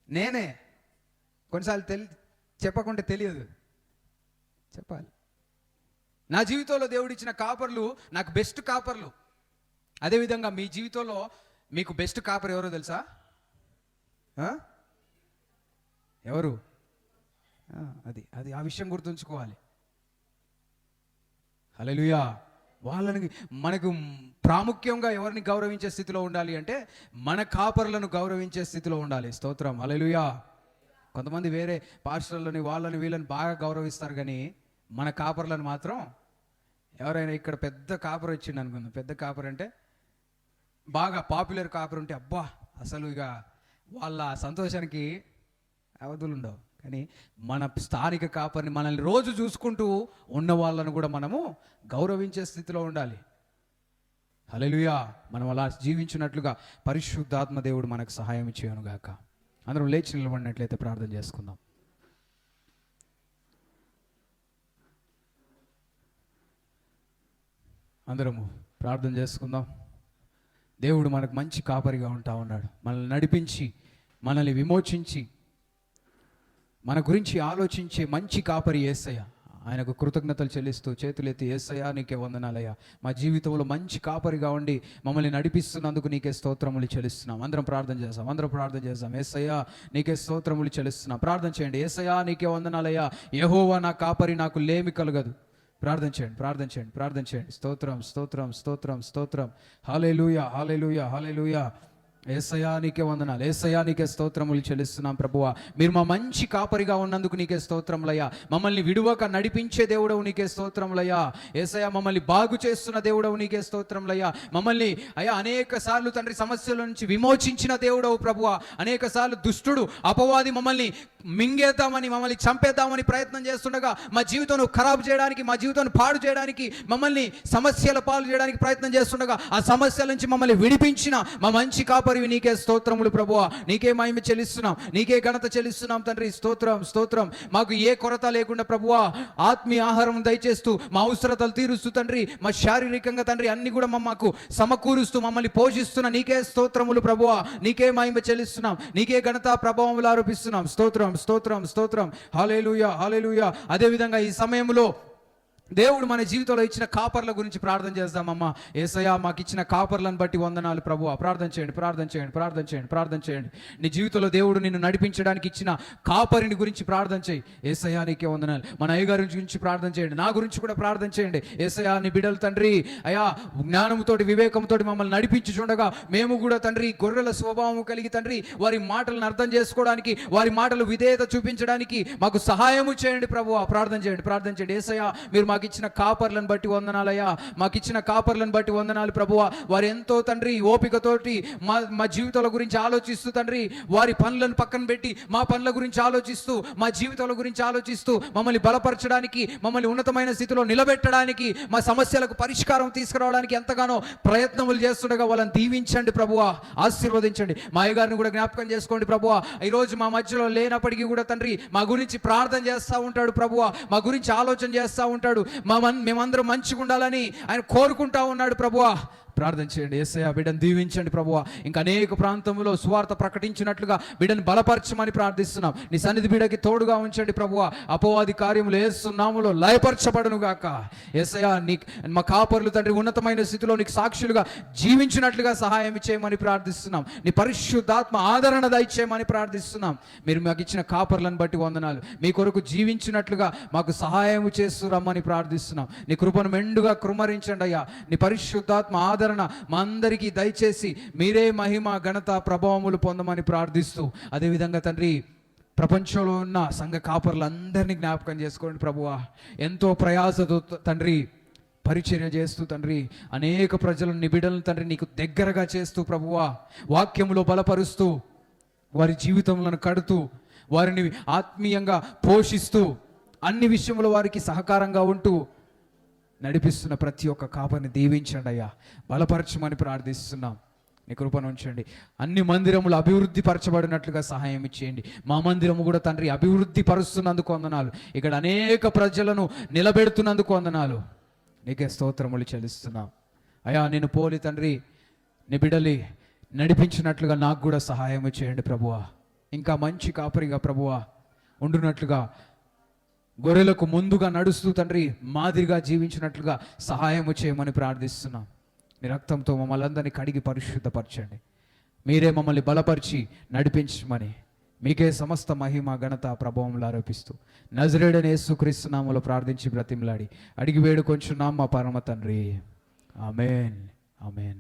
S1: నేనే. కొన్నిసార్లు చెప్పకుంటే తెలియదు, చెప్పాలి. నా జీవితంలో దేవుడిచ్చిన కాపర్లు నాకు బెస్ట్ కాపర్లు. అదేవిధంగా మీ జీవితంలో మీకు బెస్ట్ కాపర్ ఎవరో తెలుసా? ఎవరు? అది ఆ విషయం గుర్తుంచుకోవాలి. హల్లెలూయా. మనకు ప్రాముఖ్యంగా ఎవరిని గౌరవించే స్థితిలో ఉండాలి అంటే మన కాపర్లను గౌరవించే స్థితిలో ఉండాలి. స్తోత్రం, హల్లెలూయా. కొంతమంది వేరే పాస్టర్లని వాళ్ళని వీళ్ళని బాగా గౌరవిస్తారు, కానీ మన కాపర్లను మాత్రం, ఎవరైనా ఇక్కడ పెద్ద కాపర్ వచ్చిండు అనుకుందాం, పెద్ద కాపర్ అంటే బాగా పాపులర్ కాపర్ ఉంటే అబ్బా అసలు ఇక వాళ్ళ సంతోషానికి అవధులు ఉండవు. కానీ మన స్థానిక కాపరిని, మనల్ని రోజు చూసుకుంటూ ఉన్న వాళ్ళను కూడా మనము గౌరవించే స్థితిలో ఉండాలి. హల్లెలూయా. మనం అలా జీవించినట్లుగా పరిశుద్ధాత్మ దేవుడు మనకు సహాయం చేయనుగాక. అందరం లేచి నిలబడినట్లయితే ప్రార్థన చేసుకుందాం. అందరము ప్రార్థన చేసుకుందాం. దేవుడు మనకు మంచి కాపరిగా ఉంటా ఉన్నాడు. మనల్ని నడిపించి మనల్ని విమోచించి మన గురించి ఆలోచించే మంచి కాపరి యేసయ్య. ఆయనకు కృతజ్ఞతలు చెల్లిస్తూ చేతులెత్తి, యేసయ్యా నీకే వందనాలయ్యా, మా జీవితంలో మంచి కాపరిగా ఉండి మమ్మల్ని నడిపిస్తున్నందుకు నీకే స్తోత్రములు చెల్లిస్తున్నాం. అందరం ప్రార్థన చేద్దాం. యేసయ్యా నీకే స్తోత్రములు చెల్లిస్తున్నాం. ప్రార్థన చేయండి. యేసయ్యా నీకే వందనాలయ్యా, యెహోవా నా కాపరి, నాకు లేమి కలగదు. ప్రార్థన చేయండి. స్తోత్రం. హల్లెలూయా. యేసయ్యా నీకే వందనాలు. యేసయ్యా నీకే స్తోత్రములు చెల్లిస్తున్నాం ప్రభువా. మీరు మా మంచి కాపరిగా ఉన్నందుకు నీకే స్తోత్రములయ్యా. మమ్మల్ని విడువక నడిపించే దేవుడవు నీకే స్తోత్రములయ్యా. యేసయ్యా మమ్మల్ని బాగు చేస్తున్న దేవుడవు నీకే స్తోత్రములయ్యా. మమ్మల్ని అయ్యా అనేక సార్లు తండ్రి సమస్యల నుంచి విమోచించిన దేవుడవు ప్రభువా. అనేక సార్లు దుష్టుడు అపవాది మమ్మల్ని మింగేద్దామని, మమ్మల్ని చంపేద్దామని ప్రయత్నం చేస్తుండగా, మా జీవితాన్ని ఖరాబు చేయడానికి, మా జీవితాన్ని పాడు చేయడానికి, మమ్మల్ని సమస్యల పాలు చేయడానికి ప్రయత్నం చేస్తుండగా, ఆ సమస్యల నుంచి మమ్మల్ని విడిపించిన మా మంచి కాపరి నీకే స్తోత్రములు ప్రభువా. నీకే మహిమ చెల్లిస్తున్నాం, నీకే ఘనత చెల్లిస్తున్నాం తండ్రి. స్తోత్రం. మాకు ఏ కొరత లేకుండా ప్రభువా ఆత్మీయ ఆహారం దయచేస్తూ, మా అవసరతలు తీరుస్తూ తండ్రి, మా శారీరకంగా తండ్రి అన్ని కూడా మాకు సమకూరుస్తూ మమ్మల్ని పోషిస్తున్న నీకే స్తోత్రములు ప్రభువా. నీకే మహిమ చెల్లిస్తున్నాం, నీకే ఘనత ప్రభావములు ఆరోపిస్తున్నాం. స్తోత్రం. హల్లెలూయా. అదేవిధంగా ఈ సమయంలో దేవుడు మన జీవితంలో ఇచ్చిన కాపర్ల గురించి ప్రార్థన చేద్దామమ్మా. యేసయ్యా మాకు ఇచ్చిన కాపర్లను బట్టి వందనాలు ప్రభువా. ప్రార్థన చేయండి. నీ జీవితంలో దేవుడు నిన్ను నడిపించడానికి ఇచ్చిన కాపరిని గురించి ప్రార్థన చేయి. యేసయ్యా నీకే వందనాలు. మన అయ్యగారి గురించి ప్రార్థన చేయండి, నా గురించి కూడా ప్రార్థన చేయండి. యేసయ్యా నీ బిడ్డలు తండ్రి అయ్యా జ్ఞానంతోటి వివేకంతో మమ్మల్ని నడిపించుచుండగా, మేము కూడా తండ్రి గొర్రెల స్వభావం కలిగి తండ్రి వారి మాటలను అర్థం చేసుకోవడానికి, వారి మాటలు విధేయత చూపించడానికి మాకు సహాయము చేయండి ప్రభువా. ప్రార్థన చేయండి. యేసయ్యా మీరు మాకు ఇచ్చిన కాపర్లను బట్టి వందనాలయ్యా, మాకు ఇచ్చిన కాపర్లను బట్టి వందనాలు ప్రభువా. వారు ఎంతో తండ్రి ఓపికతోటి మా జీవితాల గురించి ఆలోచిస్తూ తండ్రి, వారి పనులను పక్కన పెట్టి మా పనుల గురించి ఆలోచిస్తూ, మా జీవితాల గురించి ఆలోచిస్తూ మమ్మల్ని బలపరచడానికి, మమ్మల్ని ఉన్నతమైన స్థితిలో నిలబెట్టడానికి, మా సమస్యలకు పరిష్కారం తీసుకురావడానికి ఎంతగానో ప్రయత్నములు చేస్తుండగా వాళ్ళని దీవించండి ప్రభువా, ఆశీర్వదించండి. మా అయ్యగారిని కూడా జ్ఞాపకం చేసుకోండి ప్రభువా. ఈరోజు మా మధ్యలో లేనప్పటికీ కూడా తండ్రి మా గురించి ప్రార్థన చేస్తూ ఉంటాడు ప్రభువా, మా గురించి ఆలోచన చేస్తూ ఉంటాడు. మేమందరం మంచిగా ఉండాలని ఆయన కోరుకుంటా ఉన్నాడు ప్రభువా. ప్రార్థన చేయండి. యేసయ్యా బిడ్డను దీవించండి ప్రభువా. ఇంకా అనేక ప్రాంతంలో సువార్త ప్రకటించినట్లుగా బిడ్డను బలపరచమని ప్రార్థిస్తున్నాం. నీ సన్నిధి బిడ్డకి తోడుగా ఉంచండి ప్రభువా. అపవాది కార్యములు యేసు నామములో లయపరచబడును గాక. యేసయ్యా నీ మా కాపరులు తండ్రి ఉన్నతమైన స్థితిలో నీకు సాక్షులుగా జీవించినట్లుగా సహాయం చేయమని ప్రార్థిస్తున్నాం. నీ పరిశుద్ధాత్మ ఆదరణ దయచేయమని ప్రార్థిస్తున్నాం. మీరు మాకు ఇచ్చిన కాపర్లను బట్టి వందనాలు. మీ కొరకు జీవించినట్లుగా మాకు సహాయం చేస్తూ రమ్మని ప్రార్థిస్తున్నాం. నీ కృపను మెండుగా కృమరించండి అయ్యా. నీ పరిశుద్ధాత్మ ఆదరణ మా అందరికీ దయచేసి మీరే మహిమ ఘనత ప్రభావములు పొందమని ప్రార్థిస్తూ, అదేవిధంగా తండ్రి ప్రపంచంలో ఉన్న సంఘ కాపరులందరినీ జ్ఞాపకం చేసుకోండి ప్రభువా. ఎంతో ప్రయాసతో తండ్రి పరిచర్య చేస్తూ తండ్రి అనేక ప్రజలను నీ బిడ్డలను తండ్రి నీకు దగ్గరగా చేస్తూ ప్రభువా, వాక్యములో బలపరుస్తూ, వారి జీవితములను కడుతూ, వారిని ఆత్మీయంగా పోషిస్తూ, అన్ని విషయంలో వారికి సహకారంగా ఉంటూ నడిపిస్తున్న ప్రతి ఒక్క కాపరిని దీవించండి అయ్యా, బలపరచమని ప్రార్థిస్తున్నాం. నీ కృపను ఉంచండి. అన్ని మందిరములు అభివృద్ధి పరచబడినట్లుగా సహాయం ఇచ్చేయండి. మా మందిరము కూడా తండ్రి అభివృద్ధి పరుస్తున్నందుకు వందనాలు. ఇక్కడ అనేక ప్రజలను నిలబెడుతున్నందుకు వందనాలు. నీకే స్తోత్రములు చెల్లిస్తున్నాం అయ్యా. నేను పోలి తండ్రి నీ బిడ్డలి నడిపించినట్లుగా నాకు కూడా సహాయం చేయండి ప్రభువా. ఇంకా మంచి కాపరిగా ప్రభువా ఉండునట్లుగా, గొర్రెలకు ముందుగా నడుస్తూ తండ్రి మాదిరిగా జీవించినట్లుగా సహాయము చేయమని ప్రార్థిస్తున్నాం. మీ రక్తంతో మమ్మల్ని అందరినీ కడిగి పరిశుద్ధపరచండి. మీరే మమ్మల్ని బలపరిచి నడిపించమని మీకే సమస్త మహిమ ఘనత ప్రభావములు ఆరోపిస్తూ నజరేయుడైన యేసుక్రీస్తు నామములో ప్రార్థించి బ్రతిమలాడి అడిగి వేడుకొంచున్నాం మా పరమ తండ్రి. ఆమేన్.